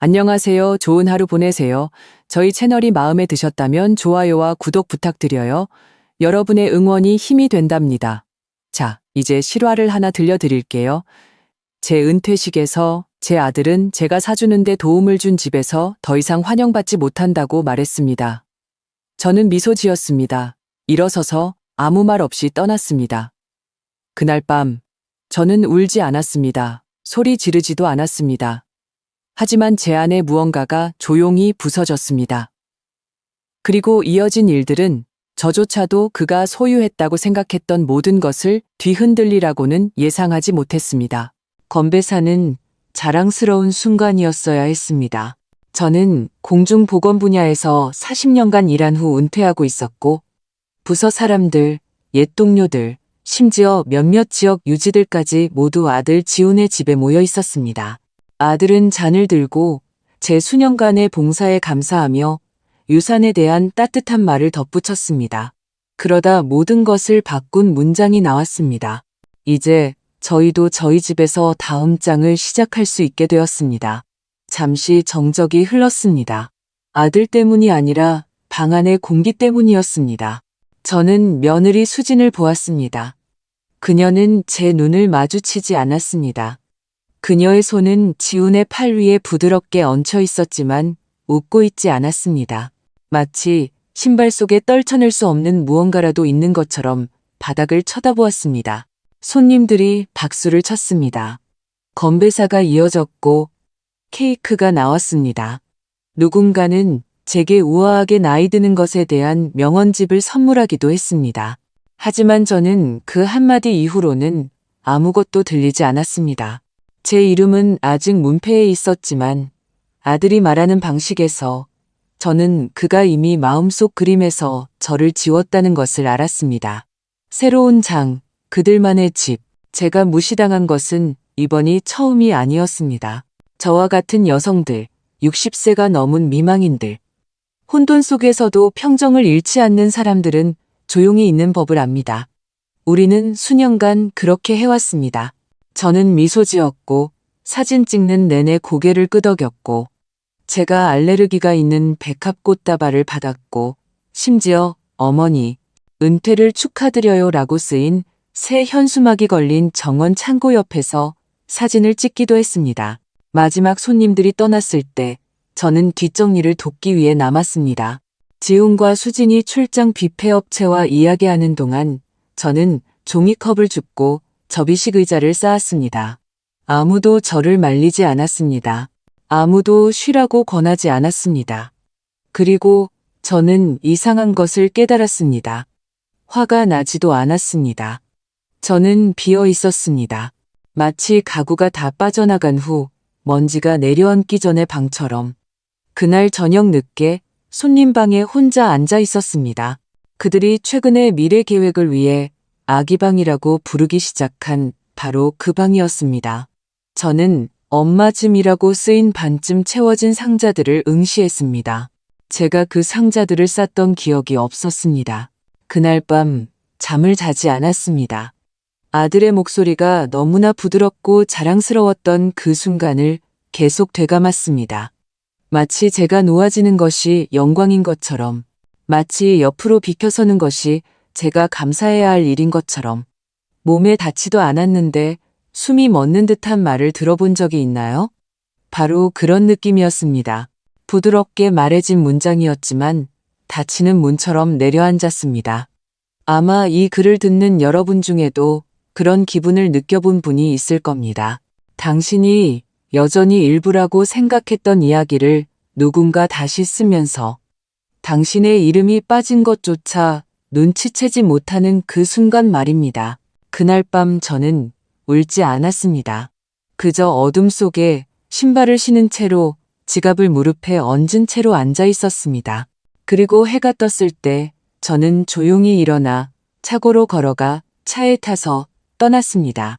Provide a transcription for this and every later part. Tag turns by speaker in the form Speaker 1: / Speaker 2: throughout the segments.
Speaker 1: 안녕하세요. 좋은 하루 보내세요. 저희 채널이 마음에 드셨다면 좋아요와 구독 부탁드려요. 여러분의 응원이 힘이 된답니다. 자, 이제 실화를 하나 들려드릴게요. 제 은퇴식에서 제 아들은 제가 사주는데 도움을 준 집에서 더 이상 환영받지 못한다고 말했습니다. 저는 미소 지었습니다. 일어서서 아무 말 없이 떠났습니다. 그날 밤, 저는 울지 않았습니다. 소리 지르지도 않았습니다. 하지만 제 안에 무언가가 조용히 부서졌습니다. 그리고 이어진 일들은 저조차도 그가 소유했다고 생각했던 모든 것을 뒤흔들리라고는 예상하지 못했습니다.
Speaker 2: 건배사는 자랑스러운 순간이었어야 했습니다. 저는 공중보건 분야에서 40년간 일한 후 은퇴하고 있었고, 부서 사람들, 옛 동료들, 심지어 몇몇 지역 유지들까지 모두 아들 지훈의 집에 모여 있었습니다. 아들은 잔을 들고 제 수년간의 봉사에 감사하며 유산에 대한 따뜻한 말을 덧붙였습니다. 그러다 모든 것을 바꾼 문장이 나왔습니다. 이제 저희도 저희 집에서 다음 장을 시작할 수 있게 되었습니다. 잠시 정적이 흘렀습니다. 아들 때문이 아니라 방 안의 공기 때문이었습니다. 저는 며느리 수진을 보았습니다. 그녀는 제 눈을 마주치지 않았습니다. 그녀의 손은 지훈의 팔 위에 부드럽게 얹혀 있었지만 웃고 있지 않았습니다. 마치 신발 속에 떨쳐낼 수 없는 무언가라도 있는 것처럼 바닥을 쳐다보았습니다. 손님들이 박수를 쳤습니다. 건배사가 이어졌고 케이크가 나왔습니다. 누군가는 제게 우아하게 나이 드는 것에 대한 명언집을 선물하기도 했습니다. 하지만 저는 그 한마디 이후로는 아무것도 들리지 않았습니다. 제 이름은 아직 문패에 있었지만 아들이 말하는 방식에서 저는 그가 이미 마음속 그림에서 저를 지웠다는 것을 알았습니다. 새로운 장, 그들만의 집, 제가 무시당한 것은 이번이 처음이 아니었습니다. 저와 같은 여성들, 60세가 넘은 미망인들, 혼돈 속에서도 평정을 잃지 않는 사람들은 조용히 있는 법을 압니다. 우리는 수년간 그렇게 해왔습니다. 저는 미소 지었고 사진 찍는 내내 고개를 끄덕였고 제가 알레르기가 있는 백합 꽃다발을 받았고 심지어 어머니 은퇴를 축하드려요 라고 쓰인 새 현수막이 걸린 정원 창고 옆에서 사진을 찍기도 했습니다. 마지막 손님들이 떠났을 때 저는 뒷정리를 돕기 위해 남았습니다. 지훈과 수진이 출장 뷔페 업체와 이야기하는 동안 저는 종이컵을 줍고 접이식 의자를 쌓았습니다. 아무도 저를 말리지 않았습니다. 아무도 쉬라고 권하지 않았습니다. 그리고 저는 이상한 것을 깨달았습니다. 화가 나지도 않았습니다. 저는 비어 있었습니다. 마치 가구가 다 빠져나간 후 먼지가 내려앉기 전의 방처럼. 그날 저녁 늦게 손님 방에 혼자 앉아 있었습니다. 그들이 최근의 미래 계획을 위해 아기방이라고 부르기 시작한 바로 그 방이었습니다. 저는 엄마쯤이라고 쓰인 반쯤 채워진 상자들을 응시했습니다. 제가 그 상자들을 쌌던 기억이 없었습니다. 그날 밤 잠을 자지 않았습니다. 아들의 목소리가 너무나 부드럽고 자랑스러웠던 그 순간을 계속 되감았습니다. 마치 제가 놓아지는 것이 영광인 것처럼, 마치 옆으로 비켜서는 것이 제가 감사해야 할 일인 것처럼. 몸에 닿지도 않았는데 숨이 멎는 듯한 말을 들어본 적이 있나요? 바로 그런 느낌이었습니다. 부드럽게 말해진 문장이었지만 닫히는 문처럼 내려앉았습니다. 아마 이 글을 듣는 여러분 중에도 그런 기분을 느껴본 분이 있을 겁니다. 당신이 여전히 일부라고 생각했던 이야기를 누군가 다시 쓰면서 당신의 이름이 빠진 것조차 눈치채지 못하는 그 순간 말입니다. 그날 밤 저는 울지 않았습니다. 그저 어둠 속에 신발을 신은 채로 지갑을 무릎에 얹은 채로 앉아 있었습니다. 그리고 해가 떴을 때 저는 조용히 일어나 차고로 걸어가 차에 타서 떠났습니다.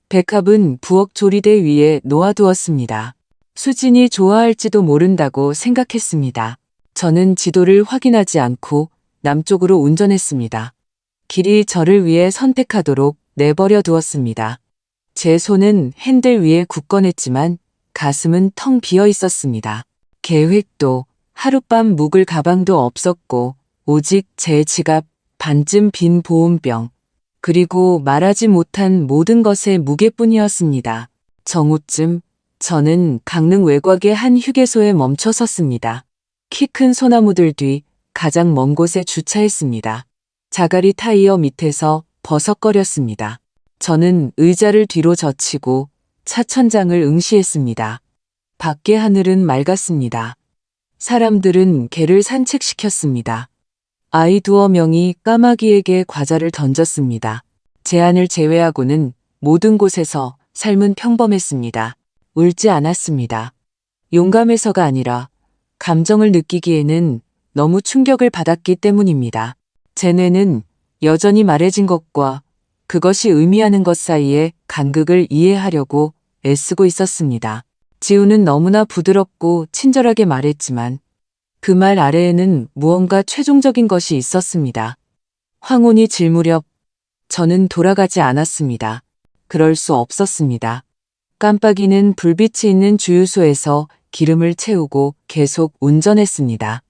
Speaker 2: 백합은 부엌 조리대 위에 놓아두었습니다. 수진이 좋아할지도 모른다고 생각했습니다. 저는 지도를 확인하지 않고 남쪽으로 운전했습니다. 길이 저를 위해 선택하도록 내버려 두었습니다. 제 손은 핸들 위에 굳건했지만 가슴은 텅 비어 있었습니다. 계획도 하룻밤 묵을 가방도 없었고 오직 제 지갑, 반쯤 빈 보온병, 그리고 말하지 못한 모든 것의 무게뿐이었습니다. 정오쯤 저는 강릉 외곽의 한 휴게소에 멈춰 섰습니다. 키 큰 소나무들 뒤 가장 먼 곳에 주차했습니다. 자갈이 타이어 밑에서 버석거렸습니다. 저는 의자를 뒤로 젖히고 차천장을 응시했습니다. 밖의 하늘은 맑았습니다. 사람들은 개를 산책시켰습니다. 아이 두어 명이 까마귀에게 과자를 던졌습니다. 제안을 제외하고는 모든 곳에서 삶은 평범했습니다. 울지 않았습니다. 용감해서가 아니라 감정을 느끼기에는 너무 충격을 받았기 때문입니다. 제 뇌는 여전히 말해진 것과 그것이 의미하는 것 사이에 간극을 이해하려고 애쓰고 있었습니다. 지우는 너무나 부드럽고 친절하게 말했지만 그 말 아래에는 무언가 최종적인 것이 있었습니다. 황혼이 질 무렵 저는 돌아가지 않았습니다. 그럴 수 없었습니다. 깜빡이는 불빛이 있는 주유소에서 기름을 채우고 계속 운전했습니다.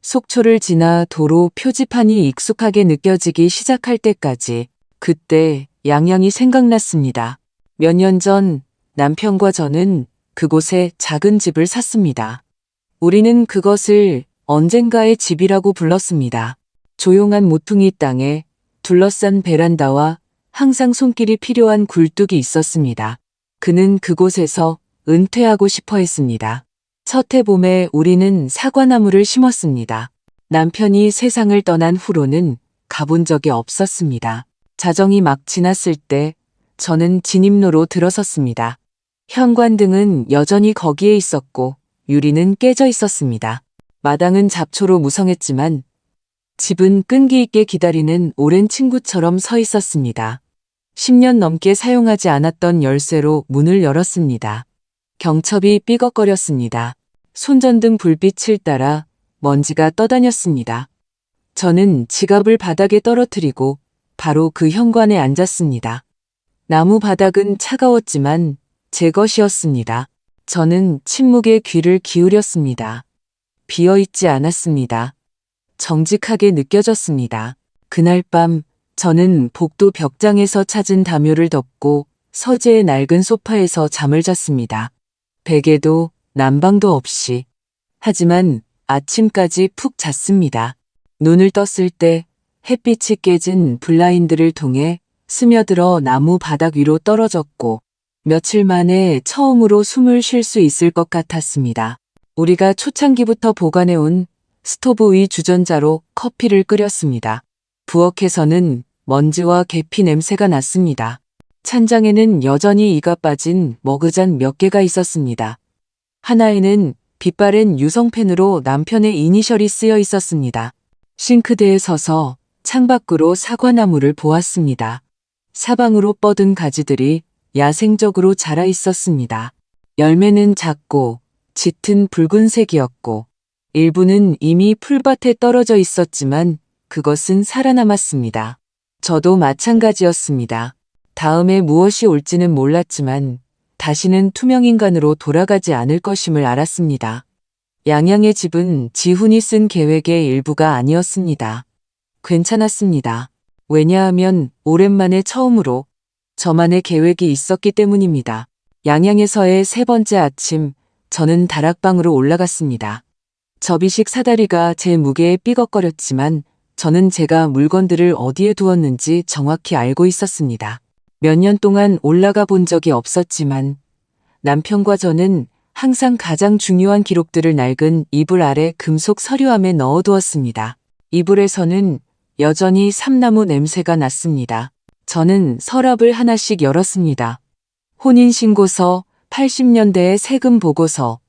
Speaker 2: 속초를 지나 도로 표지판이 익숙하게 느껴지기 시작할 때까지 그때 양양이 생각났습니다. 몇 년 전 남편과 저는 그곳에 작은 집을 샀습니다. 우리는 그것을 언젠가의 집이라고 불렀습니다. 조용한 모퉁이 땅에 둘러싼 베란다와 항상 손길이 필요한 굴뚝이 있었습니다. 그는 그곳에서 은퇴하고 싶어 했습니다. 첫 해봄에 우리는 사과나무를 심었습니다. 남편이 세상을 떠난 후로는 가본 적이 없었습니다. 자정이 막 지났을 때 저는 진입로로 들어섰습니다. 현관등은 여전히 거기에 있었고 유리는 깨져 있었습니다. 마당은 잡초로 무성했지만 집은 끈기 있게 기다리는 오랜 친구처럼 서 있었습니다. 10년 넘게 사용하지 않았던 열쇠로 문을 열었습니다. 경첩이 삐걱거렸습니다. 손전등 불빛을 따라 먼지가 떠다녔습니다. 저는 지갑을 바닥에 떨어뜨리고 바로 그 현관에 앉았습니다. 나무 바닥은 차가웠지만 제 것이었습니다. 저는 침묵에 귀를 기울였습니다. 비어있지 않았습니다. 정직하게 느껴졌습니다. 그날 밤 저는 복도 벽장에서 찾은 담요를 덮고 서재의 낡은 소파에서 잠을 잤습니다. 베개도 난방도 없이. 하지만 아침까지 푹 잤습니다. 눈을 떴을 때 햇빛이 깨진 블라인드를 통해 스며들어 나무 바닥 위로 떨어졌고 며칠 만에 처음으로 숨을 쉴 수 있을 것 같았습니다. 우리가 초창기부터 보관해온 스토브 위 주전자로 커피를 끓였습니다. 부엌에서는 먼지와 계피 냄새가 났습니다. 찬장에는 여전히 이가 빠진 머그잔 몇 개가 있었습니다. 하나에는 빛바랜 유성펜으로 남편의 이니셜이 쓰여 있었습니다. 싱크대에 서서 창밖으로 사과나무를 보았습니다. 사방으로 뻗은 가지들이 야생적으로 자라 있었습니다. 열매는 작고 짙은 붉은색이었고 일부는 이미 풀밭에 떨어져 있었지만 그것은 살아남았습니다. 저도 마찬가지였습니다. 다음에 무엇이 올지는 몰랐지만 다시는 투명인간으로 돌아가지 않을 것임을 알았습니다. 양양의 집은 지훈이 쓴 계획의 일부가 아니었습니다. 괜찮았습니다. 왜냐하면 오랜만에 처음으로 저만의 계획이 있었기 때문입니다. 양양에서의 세 번째 아침, 저는 다락방으로 올라갔습니다. 접이식 사다리가 제 무게에 삐걱거렸지만 저는 제가 물건들을 어디에 두었는지 정확히 알고 있었습니다. 몇 년 동안 올라가 본 적이 없었지만 남편과 저는 항상 가장 중요한 기록들을 낡은 이불 아래 금속 서류함에 넣어두었습니다. 이불에서는 여전히 삼나무 냄새가 났습니다. 저는 서랍을 하나씩 열었습니다. 혼인신고서, 80년대의 세금 보고서,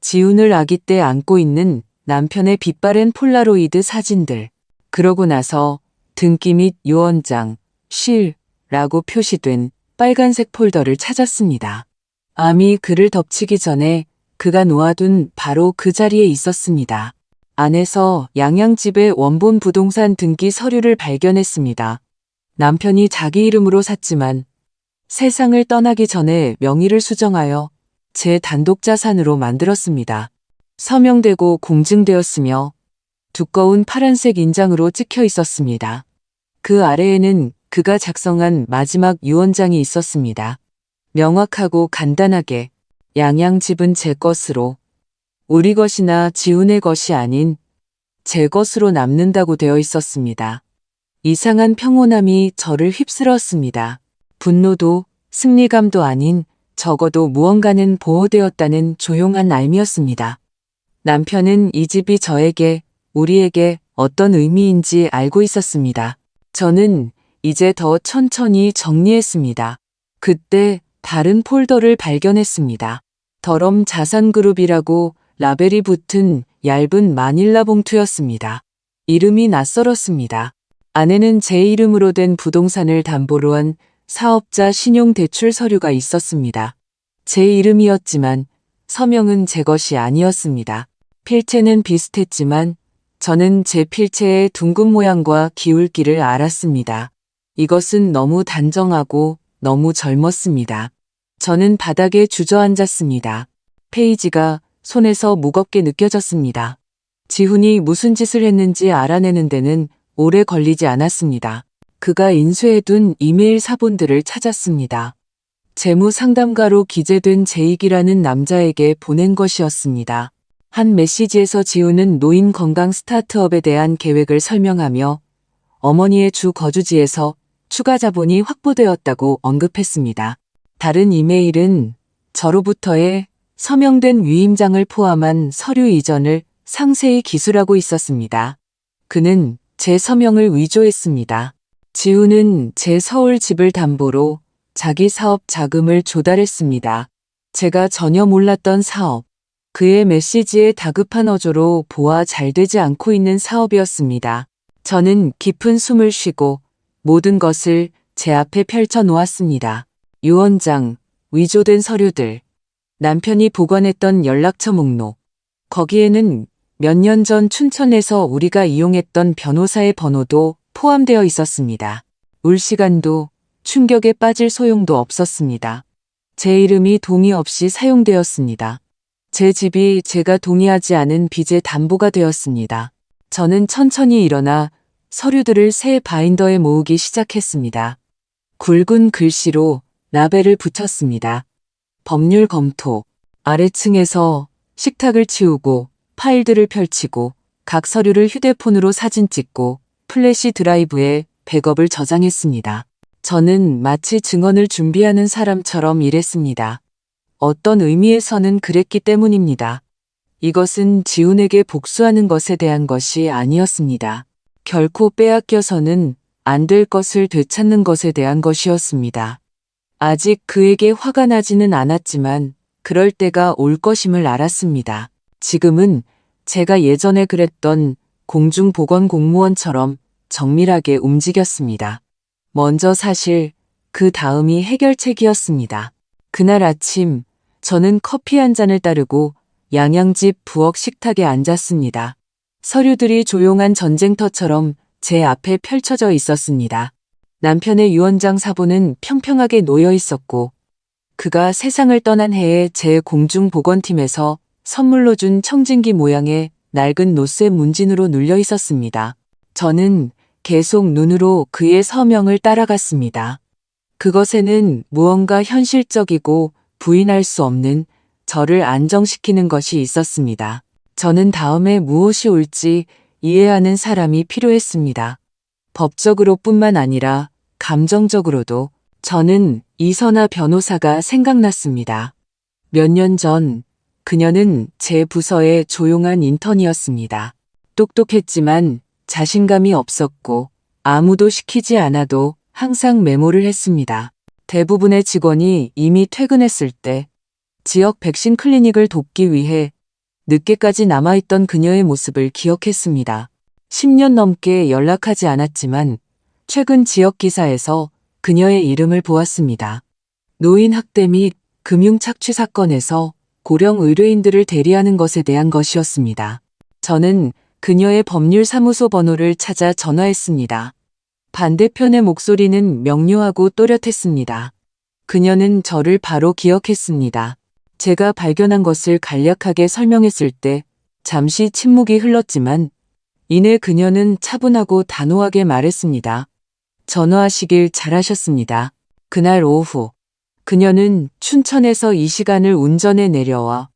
Speaker 2: 지훈을 아기 때 안고 있는 남편의 빛바랜 폴라로이드 사진들. 그러고 나서 등기 및 유언장, 실라고 표시된 빨간색 폴더를 찾았습니다. 암이 그를 덮치기 전에 그가 놓아둔 바로 그 자리에 있었습니다. 안에서 양양집의 원본 부동산 등기 서류를 발견했습니다. 남편이 자기 이름으로 샀지만 세상을 떠나기 전에 명의를 수정하여 제 단독 자산으로 만들었습니다. 서명되고 공증되었으며 두꺼운 파란색 인장으로 찍혀 있었습니다. 그 아래에는 그가 작성한 마지막 유언장이 있었습니다. 명확하고 간단하게 양양 집은 제 것으로 우리 것이나 지훈의 것이 아닌 제 것으로 남는다고 되어 있었습니다. 이상한 평온함이 저를 휩쓸었습니다. 분노도 승리감도 아닌 적어도 무언가는 보호되었다는 조용한 알미였습니다. 남편은 이 집이 저에게, 우리에게 어떤 의미인지 알고 있었습니다. 저는 이제 더 천천히 정리했습니다. 그때 다른 폴더를 발견했습니다. 더럼 자산그룹이라고 라벨이 붙은 얇은 마닐라 봉투였습니다. 이름이 낯설었습니다. 안에는 제 이름으로 된 부동산을 담보로 한 사업자 신용대출 서류가 있었습니다. 제 이름이었지만 서명은 제 것이 아니었습니다. 필체는 비슷했지만 저는 제 필체의 둥근 모양과 기울기를 알았습니다. 이것은 너무 단정하고 너무 젊었습니다. 저는 바닥에 주저앉았습니다. 페이지가 손에서 무겁게 느껴졌습니다. 지훈이 무슨 짓을 했는지 알아내는 데는 오래 걸리지 않았습니다. 그가 인쇄해둔 이메일 사본들을 찾았습니다. 재무 상담가로 기재된 제익이라는 남자에게 보낸 것이었습니다. 한 메시지에서 지훈은 노인 건강 스타트업에 대한 계획을 설명하며 어머니의 주 거주지에서 추가 자본이 확보되었다고 언급했습니다. 다른 이메일은 저로부터의 서명된 위임장을 포함한 서류 이전을 상세히 기술하고 있었습니다. 그는 제 서명을 위조했습니다. 지훈은 제 서울 집을 담보로 자기 사업 자금을 조달했습니다. 제가 전혀 몰랐던 사업. 그의 메시지에 다급한 어조로 보아 잘 되지 않고 있는 사업이었습니다. 저는 깊은 숨을 쉬고 모든 것을 제 앞에 펼쳐 놓았습니다. 유언장, 위조된 서류들, 남편이 보관했던 연락처 목록. 거기에는 몇 년 전 춘천에서 우리가 이용했던 변호사의 번호도 포함되어 있었습니다. 울 시간도 충격에 빠질 소용도 없었습니다. 제 이름이 동의 없이 사용되었습니다. 제 집이 제가 동의하지 않은 빚의 담보가 되었습니다. 저는 천천히 일어나 서류들을 새 바인더에 모으기 시작했습니다. 굵은 글씨로 라벨을 붙였습니다. 법률 검토. 아래층에서 식탁을 치우고 파일들을 펼치고 각 서류를 휴대폰으로 사진 찍고 플래시 드라이브에 백업을 저장했습니다. 저는 마치 증언을 준비하는 사람처럼 일했습니다. 어떤 의미에서는 그랬기 때문입니다. 이것은 지훈에게 복수하는 것에 대한 것이 아니었습니다. 결코 빼앗겨서는 안 될 것을 되찾는 것에 대한 것이었습니다. 아직 그에게 화가 나지는 않았지만 그럴 때가 올 것임을 알았습니다. 지금은 제가 예전에 그랬던 공중보건 공무원처럼 정밀하게 움직였습니다. 먼저 사실 그 다음이 해결책이었습니다. 그날 아침 저는 커피 한 잔을 따르고 양양집 부엌 식탁에 앉았습니다. 서류들이 조용한 전쟁터처럼 제 앞에 펼쳐져 있었습니다. 남편의 유언장 사본은 평평하게 놓여 있었고 그가 세상을 떠난 해에 제 공중보건팀에서 선물로 준 청진기 모양의 낡은 노쇠 문진으로 눌려 있었습니다. 저는 계속 눈으로 그의 서명을 따라갔습니다. 그것에는 무언가 현실적이고 부인할 수 없는 저를 안정시키는 것이 있었습니다. 저는 다음에 무엇이 올지 이해하는 사람이 필요했습니다. 법적으로뿐만 아니라 감정적으로도. 저는 이선아 변호사가 생각났습니다. 몇 년 전 그녀는 제 부서의 조용한 인턴이었습니다. 똑똑했지만 자신감이 없었고 아무도 시키지 않아도 항상 메모를 했습니다. 대부분의 직원이 이미 퇴근했을 때 지역 백신 클리닉을 돕기 위해 늦게까지 남아있던 그녀의 모습을 기억했습니다. 10년 넘게 연락하지 않았지만 최근 지역 기사에서 그녀의 이름을 보았습니다. 노인 학대 및 금융 착취 사건에서 고령 의뢰인들을 대리하는 것에 대한 것이었습니다. 저는 그녀의 법률사무소 번호를 찾아 전화했습니다. 반대편의 목소리는 명료하고 또렷했습니다. 그녀는 저를 바로 기억했습니다. 제가 발견한 것을 간략하게 설명했을 때 잠시 침묵이 흘렀지만 이내 그녀는 차분하고 단호하게 말했습니다. 전화하시길 잘하셨습니다. 그날 오후 그녀는 춘천에서 이 시간을 운전해 내려와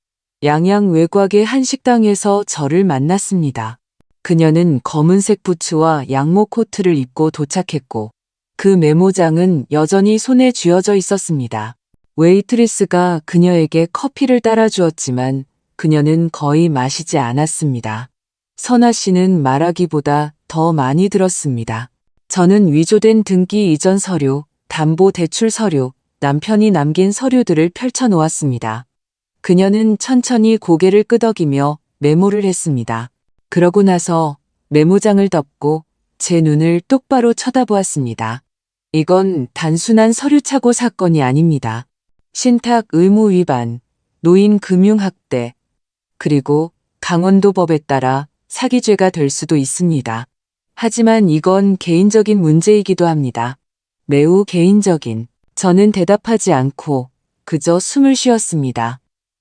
Speaker 2: 양양 외곽의 한 식당에서 저를 만났습니다. 그녀는 검은색 부츠와 양모 코트를 입고 도착했고 그 메모장은 여전히 손에 쥐어져 있었습니다. 웨이트리스가 그녀에게 커피를 따라주었지만 그녀는 거의 마시지 않았습니다. 선아 씨는 말하기보다 더 많이 들었습니다. 저는 위조된 등기 이전 서류, 담보 대출 서류, 남편이 남긴 서류들을 펼쳐놓았습니다. 그녀는 천천히 고개를 끄덕이며 메모를 했습니다. 그러고 나서 메모장을 덮고 제 눈을 똑바로 쳐다보았습니다. 이건 단순한 서류착오 사건이 아닙니다. 신탁 의무 위반, 노인 금융학대, 그리고 강원도법에 따라 사기죄가 될 수도 있습니다. 하지만 이건 개인적인 문제이기도 합니다. 매우 개인적인. 저는 대답하지 않고 그저 숨을 쉬었습니다.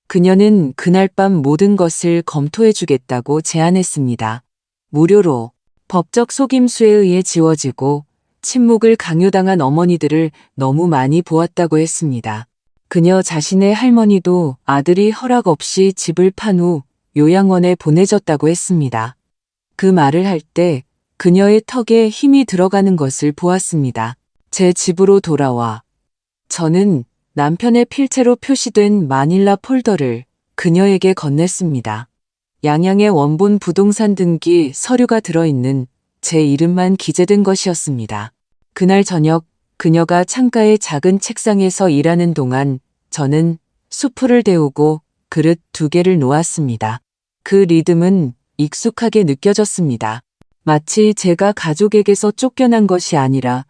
Speaker 2: 그녀는 그날 밤 모든 것을 검토해주겠다고 제안했습니다. 무료로 법적 속임수에 의해 지워지고 침묵을 강요당한 어머니들을 너무 많이 보았다고 했습니다. 그녀 자신의 할머니도 아들이 허락 없이 집을 판 후 요양원에 보내졌다고 했습니다. 그 말을 할 때 그녀의 턱에 힘이 들어가는 것을 보았습니다. 제 집으로 돌아와 저는 남편의 필체로 표시된 마닐라 폴더를 그녀에게 건넸습니다. 양양의 원본 부동산 등기 서류가 들어있는 제 이름만 기재된 것이었습니다. 그날 저녁 그녀가 창가의 작은 책상에서 일하는 동안 저는 수프를 데우고 그릇 2개를 놓았습니다. 그 리듬은 익숙하게 느껴졌습니다. 마치 제가 가족에게서 쫓겨난 것이 아니라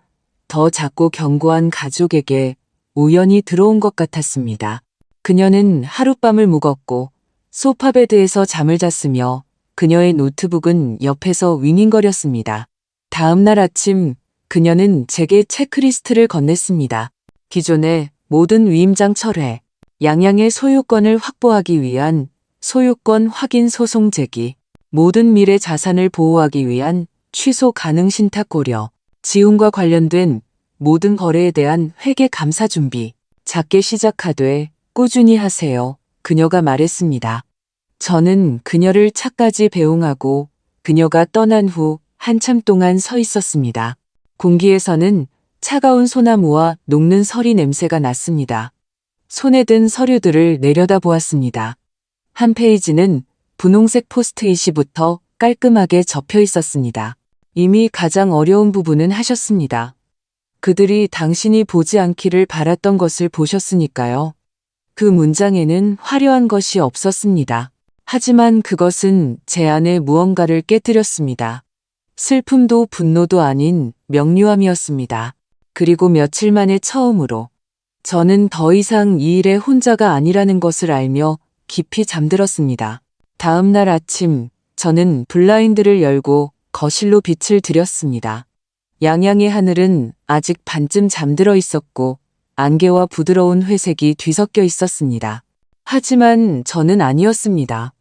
Speaker 2: 더 작고 견고한 가족에게 우연히 들어온 것 같았습니다. 그녀는 하룻밤을 묵었고 소파베드에서 잠을 잤으며 그녀의 노트북은 옆에서 윙윙거렸습니다. 다음 날 아침 그녀는 제게 체크리스트를 건넸습니다. 기존의 모든 위임장 철회, 양양의 소유권을 확보하기 위한 소유권 확인 소송 제기, 모든 미래 자산을 보호하기 위한 취소 가능 신탁 고려, 지훈과 관련된 모든 거래에 대한 회계 감사 준비, 작게 시작하되 꾸준히 하세요. 그녀가 말했습니다. 저는 그녀를 차까지 배웅하고 그녀가 떠난 후 한참 동안 서 있었습니다. 공기에서는 차가운 소나무와 녹는 서리 냄새가 났습니다. 손에 든 서류들을 내려다보았습니다. 한 페이지는 분홍색 포스트잇이부터 깔끔하게 접혀 있었습니다. 이미 가장 어려운 부분은 하셨습니다. 그들이 당신이 보지 않기를 바랐던 것을 보셨으니까요. 그 문장에는 화려한 것이 없었습니다. 하지만 그것은 제 안에 무언가를 깨뜨렸습니다. 슬픔도 분노도 아닌 명료함이었습니다. 그리고 며칠 만에 처음으로 저는 더 이상 이 일에 혼자가 아니라는 것을 알며 깊이 잠들었습니다. 다음 날 아침 저는 블라인드를 열고 거실로 빛을 들였습니다. 양양의 하늘은 아직 반쯤 잠들어 있었고 안개와 부드러운 회색이 뒤섞여 있었습니다. 하지만 저는 아니었습니다.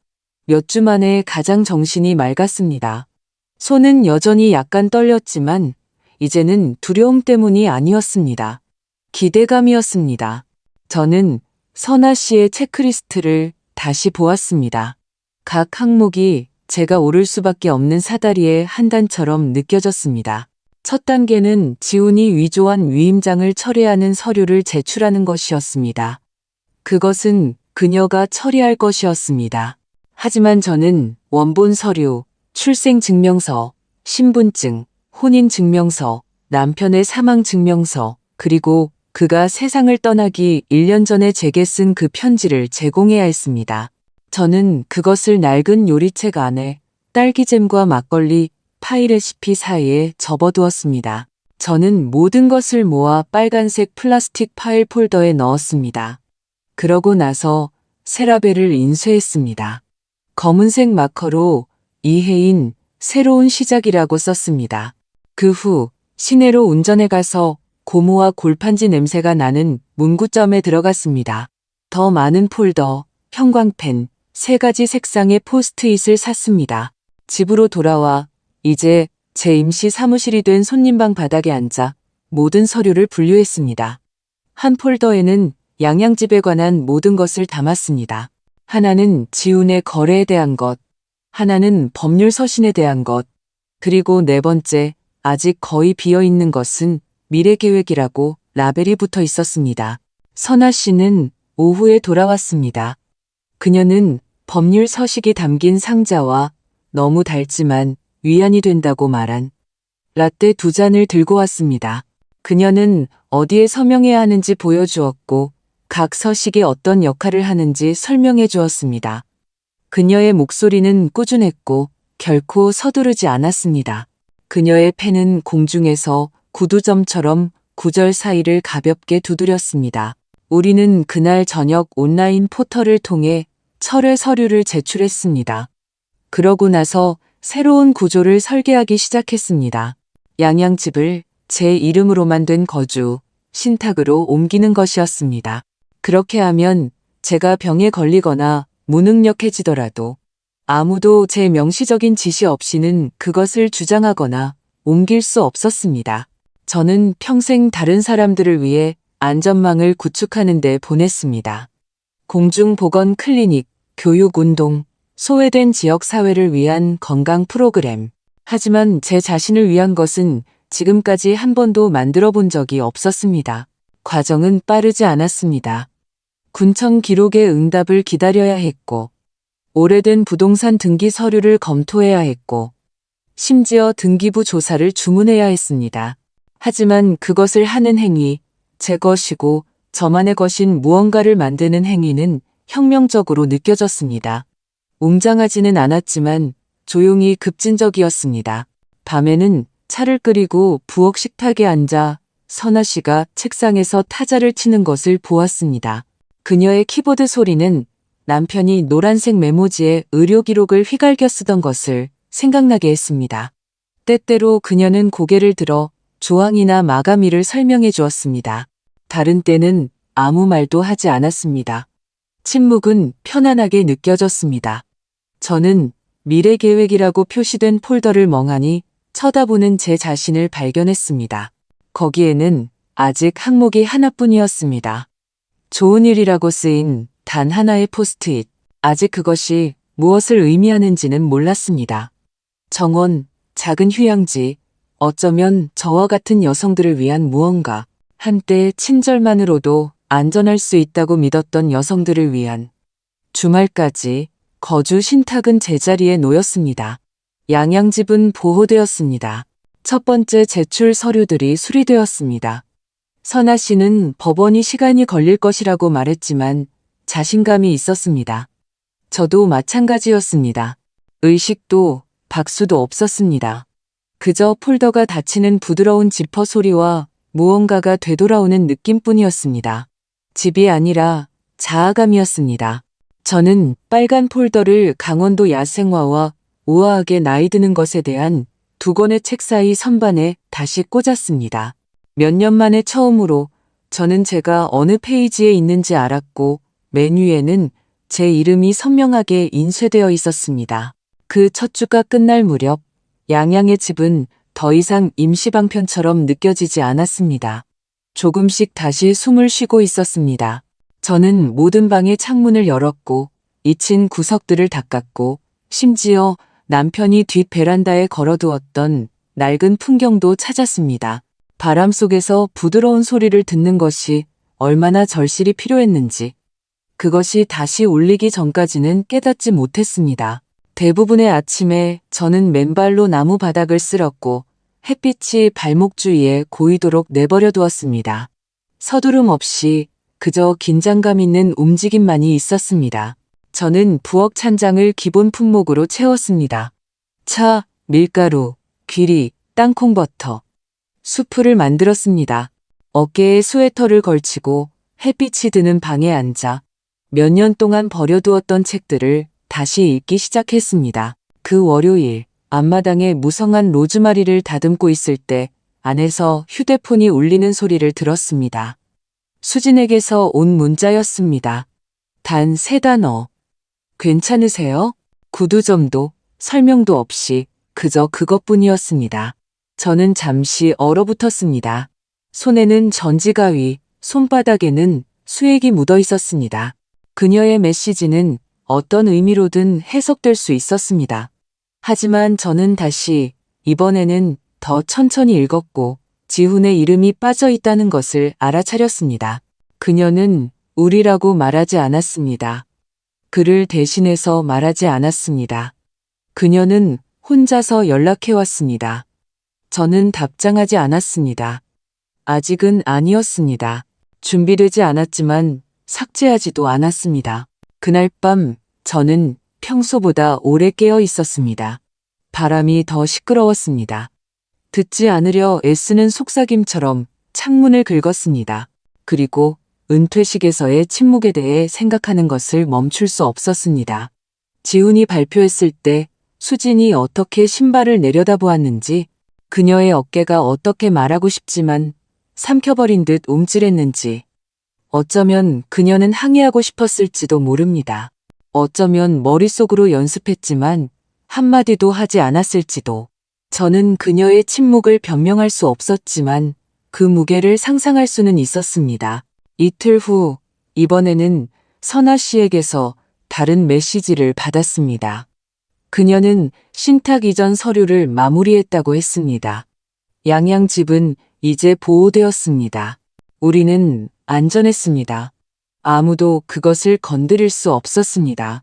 Speaker 2: 몇 주 만에 가장 정신이 맑았습니다. 손은 여전히 약간 떨렸지만 이제는 두려움 때문이 아니었습니다. 기대감이었습니다. 저는 선아 씨의 체크리스트를 다시 보았습니다. 각 항목이 제가 오를 수밖에 없는 사다리의 한 단처럼 느껴졌습니다. 첫 단계는 지훈이 위조한 위임장을 철회하는 서류를 제출하는 것이었습니다. 그것은 그녀가 처리할 것이었습니다. 하지만 저는 원본 서류, 출생증명서, 신분증, 혼인증명서, 남편의 사망증명서, 그리고 그가 세상을 떠나기 1년 전에 제게 쓴 그 편지를 제공해야 했습니다. 저는 그것을 낡은 요리책 안에 딸기잼과 막걸리, 파이 레시피 사이에 접어두었습니다. 저는 모든 것을 모아 빨간색 플라스틱 파일 폴더에 넣었습니다. 그러고 나서 세라벨을 인쇄했습니다. 검은색 마커로 이혜인 새로운 시작이라고 썼습니다. 그 후 시내로 운전해 가서 고무와 골판지 냄새가 나는 문구점에 들어갔습니다. 더 많은 폴더, 형광펜, 3가지 색상의 포스트잇을 샀습니다. 집으로 돌아와 이제 제 임시 사무실이 된 손님방 바닥에 앉아 모든 서류를 분류했습니다. 한 폴더에는 양양집에 관한 모든 것을 담았습니다. 하나는 지훈의 거래에 대한 것, 하나는 법률 서신에 대한 것, 그리고 4번째, 아직 거의 비어있는 것은 미래계획이라고 라벨이 붙어 있었습니다. 선아 씨는 오후에 돌아왔습니다. 그녀는 법률 서식이 담긴 상자와 너무 달지만 위안이 된다고 말한 라떼 2잔을 들고 왔습니다. 그녀는 어디에 서명해야 하는지 보여주었고 각 서식이 어떤 역할을 하는지 설명해 주었습니다. 그녀의 목소리는 꾸준했고 결코 서두르지 않았습니다. 그녀의 펜은 공중에서 구두점처럼 구절 사이를 가볍게 두드렸습니다. 우리는 그날 저녁 온라인 포털을 통해 철회 서류를 제출했습니다. 그러고 나서 새로운 구조를 설계하기 시작했습니다. 양양집을 제 이름으로만 된 거주, 신탁으로 옮기는 것이었습니다. 그렇게 하면 제가 병에 걸리거나 무능력해지더라도 아무도 제 명시적인 지시 없이는 그것을 주장하거나 옮길 수 없었습니다. 저는 평생 다른 사람들을 위해 안전망을 구축하는 데 보냈습니다. 공중보건 클리닉, 교육운동, 소외된 지역사회를 위한 건강 프로그램. 하지만 제 자신을 위한 것은 지금까지 한 번도 만들어 본 적이 없었습니다. 과정은 빠르지 않았습니다. 군청 기록의 응답을 기다려야 했고, 오래된 부동산 등기 서류를 검토해야 했고, 심지어 등기부 조사를 주문해야 했습니다. 하지만 그것을 하는 행위, 제 것이고 저만의 것인 무언가를 만드는 행위는 혁명적으로 느껴졌습니다. 웅장하지는 않았지만 조용히 급진적이었습니다. 밤에는 차를 끓이고 부엌 식탁에 앉아 선아 씨가 책상에서 타자를 치는 것을 보았습니다. 그녀의 키보드 소리는 남편이 노란색 메모지에 의료 기록을 휘갈겨 쓰던 것을 생각나게 했습니다. 때때로 그녀는 고개를 들어 조항이나 마감일을 설명해 주었습니다. 다른 때는 아무 말도 하지 않았습니다. 침묵은 편안하게 느껴졌습니다. 저는 미래 계획이라고 표시된 폴더를 멍하니 쳐다보는 제 자신을 발견했습니다. 거기에는 아직 항목이 하나뿐이었습니다. 좋은 일이라고 쓰인 단 하나의 포스트잇. 아직 그것이 무엇을 의미하는지는 몰랐습니다. 정원, 작은 휴양지, 어쩌면 저와 같은 여성들을 위한 무언가, 한때 친절만으로도 안전할 수 있다고 믿었던 여성들을 위한 주말까지 거주 신탁은 제자리에 놓였습니다. 양양집은 보호되었습니다. 첫 번째 제출 서류들이 수리되었습니다. 선아 씨는 법원이 시간이 걸릴 것이라고 말했지만 자신감이 있었습니다. 저도 마찬가지였습니다. 의식도 박수도 없었습니다. 그저 폴더가 닫히는 부드러운 지퍼 소리와 무언가가 되돌아오는 느낌뿐이었습니다. 집이 아니라 자아감이었습니다. 저는 빨간 폴더를 강원도 야생화와 우아하게 나이 드는 것에 대한 2권의 책 사이 선반에 다시 꽂았습니다. 몇 년 만에 처음으로 저는 제가 어느 페이지에 있는지 알았고 맨 위에는 제 이름이 선명하게 인쇄되어 있었습니다. 그 첫 주가 끝날 무렵 양양의 집은 더 이상 임시방편처럼 느껴지지 않았습니다. 조금씩 다시 숨을 쉬고 있었습니다. 저는 모든 방의 창문을 열었고 2층 구석들을 닦았고 심지어 남편이 뒷 베란다에 걸어두었던 낡은 풍경도 찾았습니다. 바람 속에서 부드러운 소리를 듣는 것이 얼마나 절실히 필요했는지 그것이 다시 울리기 전까지는 깨닫지 못했습니다. 대부분의 아침에 저는 맨발로 나무 바닥을 쓸었고 햇빛이 발목 주위에 고이도록 내버려 두었습니다. 서두름 없이 그저 긴장감 있는 움직임만이 있었습니다. 저는 부엌 찬장을 기본 품목으로 채웠습니다. 차, 밀가루, 귀리, 땅콩버터, 수프를 만들었습니다. 어깨에 스웨터를 걸치고 햇빛이 드는 방에 앉아 몇 년 동안 버려두었던 책들을 다시 읽기 시작했습니다. 그 월요일 앞마당에 무성한 로즈마리를 다듬고 있을 때 안에서 휴대폰이 울리는 소리를 들었습니다. 수진에게서 온 문자였습니다. 단 3단어. 괜찮으세요? 구두점도 설명도 없이 그저 그것뿐이었습니다. 저는 잠시 얼어붙었습니다. 손에는 전지가위, 손바닥에는 수액이 묻어 있었습니다. 그녀의 메시지는 어떤 의미로든 해석될 수 있었습니다. 하지만 저는 다시 이번에는 더 천천히 읽었고 지훈의 이름이 빠져 있다는 것을 알아차렸습니다. 그녀는 우리라고 말하지 않았습니다. 그를 대신해서 말하지 않았습니다. 그녀는 혼자서 연락해왔습니다. 저는 답장하지 않았습니다. 아직은 아니었습니다. 준비되지 않았지만 삭제하지도 않았습니다. 그날 밤 저는 평소보다 오래 깨어 있었습니다. 바람이 더 시끄러웠습니다. 듣지 않으려 애쓰는 속삭임처럼 창문을 긁었습니다. 그리고 은퇴식에서의 침묵에 대해 생각하는 것을 멈출 수 없었습니다. 지훈이 발표했을 때 수진이 어떻게 신발을 내려다보았는지, 그녀의 어깨가 어떻게 말하고 싶지만 삼켜버린 듯 움찔했는지, 어쩌면 그녀는 항의하고 싶었을지도 모릅니다. 어쩌면 머릿속으로 연습했지만 한마디도 하지 않았을지도. 저는 그녀의 침묵을 변명할 수 없었지만 그 무게를 상상할 수는 있었습니다. 이틀 후, 이번에는 선아 씨에게서 다른 메시지를 받았습니다. 그녀는 신탁 이전 서류를 마무리했다고 했습니다. 양양 집은 이제 보호되었습니다. 우리는 안전했습니다. 아무도 그것을 건드릴 수 없었습니다.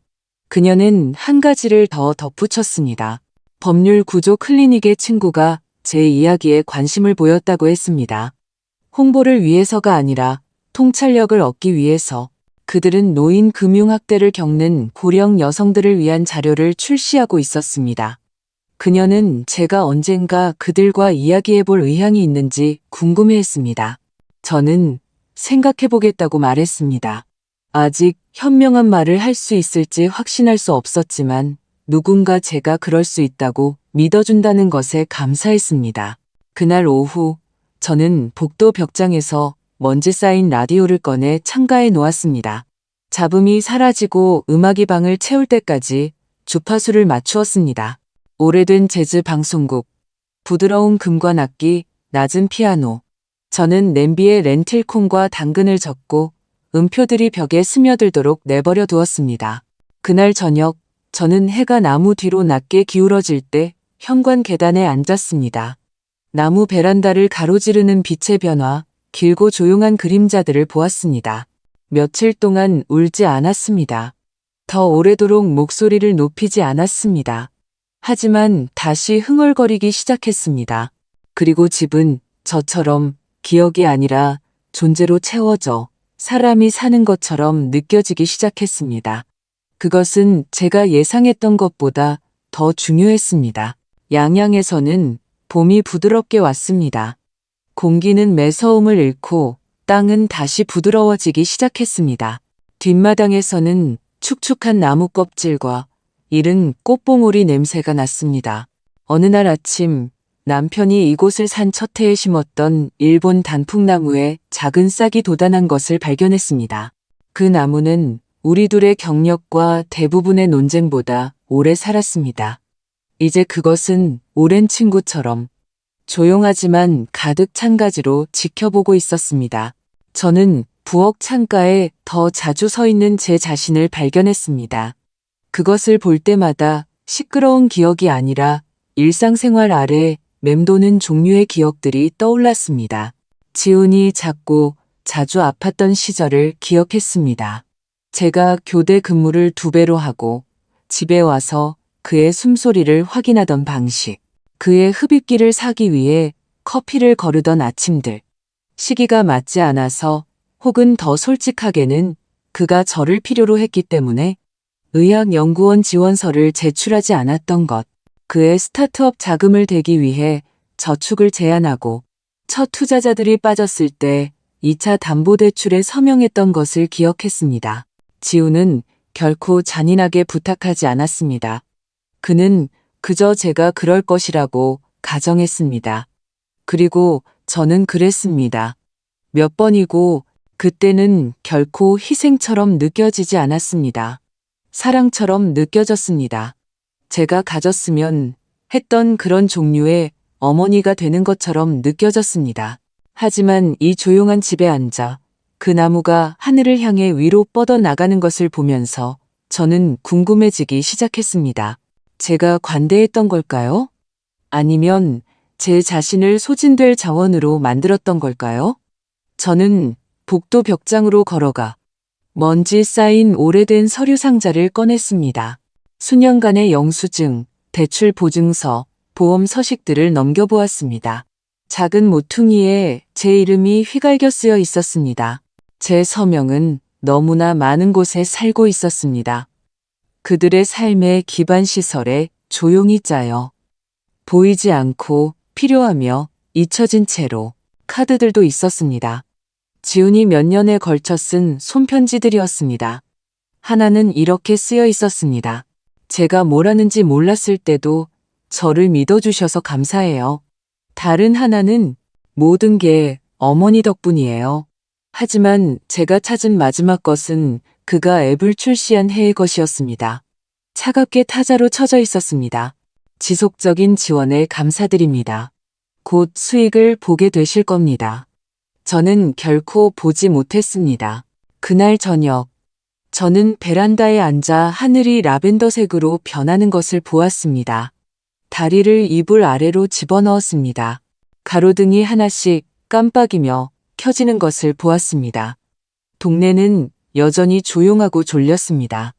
Speaker 2: 그녀는 한 가지를 더 덧붙였습니다. 법률 구조 클리닉의 친구가 제 이야기에 관심을 보였다고 했습니다. 홍보를 위해서가 아니라 통찰력을 얻기 위해서. 그들은 노인 금융학대를 겪는 고령 여성들을 위한 자료를 출시하고 있었습니다. 그녀는 제가 언젠가 그들과 이야기해 볼 의향이 있는지 궁금해했습니다. 저는 생각해보겠다고 말했습니다. 아직 현명한 말을 할 수 있을지 확신할 수 없었지만 누군가 제가 그럴 수 있다고 믿어준다는 것에 감사했습니다. 그날 오후 저는 복도 벽장에서 먼지 쌓인 라디오를 꺼내 창가에 놓았습니다. 잡음이 사라지고 음악이 방을 채울 때까지 주파수를 맞추었습니다. 오래된 재즈 방송국, 부드러운 금관 악기, 낮은 피아노. 저는 냄비에 렌틸콩과 당근을 젓고 음표들이 벽에 스며들도록 내버려 두었습니다. 그날 저녁 저는 해가 나무 뒤로 낮게 기울어질 때 현관 계단에 앉았습니다. 나무 베란다를 가로지르는 빛의 변화, 길고 조용한 그림자들을 보았습니다. 며칠 동안 울지 않았습니다. 더 오래도록 목소리를 높이지 않았습니다. 하지만 다시 흥얼거리기 시작했습니다. 그리고 집은 저처럼 기억이 아니라 존재로 채워져 사람이 사는 것처럼 느껴지기 시작했습니다. 그것은 제가 예상했던 것보다 더 중요했습니다. 양양에서는 봄이 부드럽게 왔습니다. 공기는 매서움을 잃고 땅은 다시 부드러워지기 시작했습니다. 뒷마당에서는 축축한 나무 껍질과 이른 꽃봉오리 냄새가 났습니다. 어느 날 아침 남편이 이곳을 산 첫 해에 심었던 일본 단풍나무에 작은 싹이 돋아난 것을 발견했습니다. 그 나무는 우리 둘의 경력과 대부분의 논쟁보다 오래 살았습니다. 이제 그것은 오랜 친구처럼 조용하지만 가득 찬 가지로 지켜보고 있었습니다. 저는 부엌 창가에 더 자주 서 있는 제 자신을 발견했습니다. 그것을 볼 때마다 시끄러운 기억이 아니라 일상생활 아래 맴도는 종류의 기억들이 떠올랐습니다. 지훈이 작고 자주 아팠던 시절을 기억했습니다. 제가 교대 근무를 2배로 하고 집에 와서 그의 숨소리를 확인하던 방식, 그의 흡입기를 사기 위해 커피를 거르던 아침들, 시기가 맞지 않아서 혹은 더 솔직하게는 그가 저를 필요로 했기 때문에 의학연구원 지원서를 제출하지 않았던 것, 그의 스타트업 자금을 대기 위해 저축을 제한하고 첫 투자자들이 빠졌을 때 2차 담보대출에 서명했던 것을 기억했습니다. 지훈은 결코 잔인하게 부탁하지 않았습니다. 그는 그저 제가 그럴 것이라고 가정했습니다. 그리고 저는 그랬습니다. 몇 번이고 그때는 결코 희생처럼 느껴지지 않았습니다. 사랑처럼 느껴졌습니다. 제가 가졌으면 했던 그런 종류의 어머니가 되는 것처럼 느껴졌습니다. 하지만 이 조용한 집에 앉아 그 나무가 하늘을 향해 위로 뻗어 나가는 것을 보면서 저는 궁금해지기 시작했습니다. 제가 관대했던 걸까요? 아니면 제 자신을 소진될 자원으로 만들었던 걸까요? 저는 복도 벽장으로 걸어가 먼지 쌓인 오래된 서류 상자를 꺼냈습니다. 수년간의 영수증, 대출 보증서, 보험 서식들을 넘겨보았습니다. 작은 모퉁이에 제 이름이 휘갈겨 쓰여 있었습니다. 제 서명은 너무나 많은 곳에 살고 있었습니다. 그들의 삶의 기반 시설에 조용히 짜여 보이지 않고 필요하며 잊혀진 채로 카드들도 있었습니다. 지훈이 몇 년에 걸쳐 쓴 손편지들이었습니다. 하나는 이렇게 쓰여 있었습니다. 제가 뭘 하는지 몰랐을 때도 저를 믿어주셔서 감사해요. 다른 하나는 모든 게 어머니 덕분이에요. 하지만 제가 찾은 마지막 것은 그가 앱을 출시한 해의 것이었습니다. 차갑게 타자로 쳐져 있었습니다. 지속적인 지원에 감사드립니다. 곧 수익을 보게 되실 겁니다. 저는 결코 보지 못했습니다. 그날 저녁, 저는 베란다에 앉아 하늘이 라벤더색으로 변하는 것을 보았습니다. 다리를 이불 아래로 집어넣었습니다. 가로등이 하나씩 깜빡이며 켜지는 것을 보았습니다. 동네는 여전히 조용하고 졸렸습니다.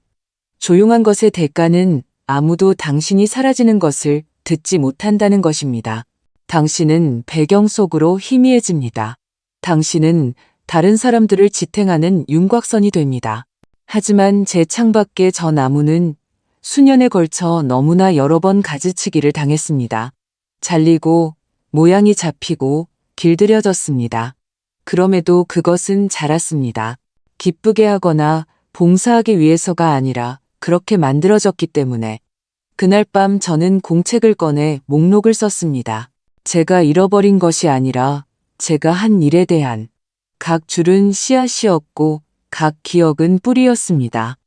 Speaker 2: 조용한 것의 대가는 아무도 당신이 사라지는 것을 듣지 못한다는 것입니다. 당신은 배경 속으로 희미해집니다. 당신은 다른 사람들을 지탱하는 윤곽선이 됩니다. 하지만 제 창밖의 저 나무는 수년에 걸쳐 너무나 여러 번 가지치기를 당했습니다. 잘리고 모양이 잡히고 길들여졌습니다. 그럼에도 그것은 자랐습니다. 기쁘게 하거나 봉사하기 위해서가 아니라 그렇게 만들어졌기 때문에 그날 밤 저는 공책을 꺼내 목록을 썼습니다. 제가 잃어버린 것이 아니라 제가 한 일에 대한 각 줄은 씨앗이었고 각 기억은 뿌리였습니다.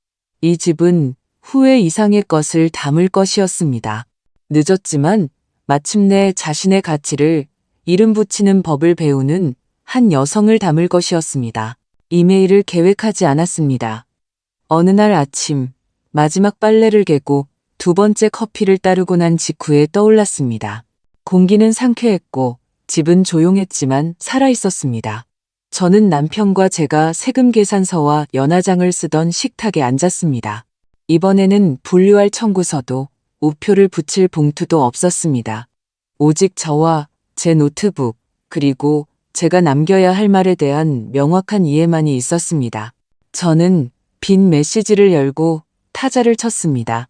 Speaker 2: 이 집은 후회 이상의 것을 담을 것이었습니다. 늦었지만 마침내 자신의 가치를 이름 붙이는 법을 배우는 한 여성을 담을 것이었습니다. 이메일을 계획하지 않았습니다. 어느 날 아침 마지막 빨래를 개고 두 번째 커피를 따르고 난 직후에 떠올랐습니다. 공기는 상쾌했고 집은 조용했지만 살아있었습니다. 저는 남편과 제가 세금 계산서와 연하장을 쓰던 식탁에 앉았습니다. 이번에는 분류할 청구서도 우표를 붙일 봉투도 없었습니다. 오직 저와 제 노트북 그리고 제가 남겨야 할 말에 대한 명확한 이해만이 있었습니다. 저는 빈 메시지를 열고 타자를 쳤습니다.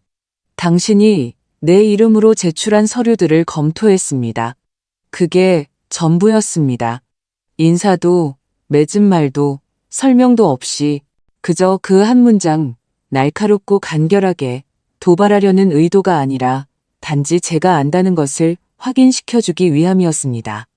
Speaker 2: 당신이 내 이름으로 제출한 서류들을 검토했습니다. 그게 전부였습니다. 인사도 맺은 말도 설명도 없이 그저 그 한 문장 날카롭고 간결하게 도발하려는 의도가 아니라 단지 제가 안다는 것을 확인시켜주기 위함이었습니다.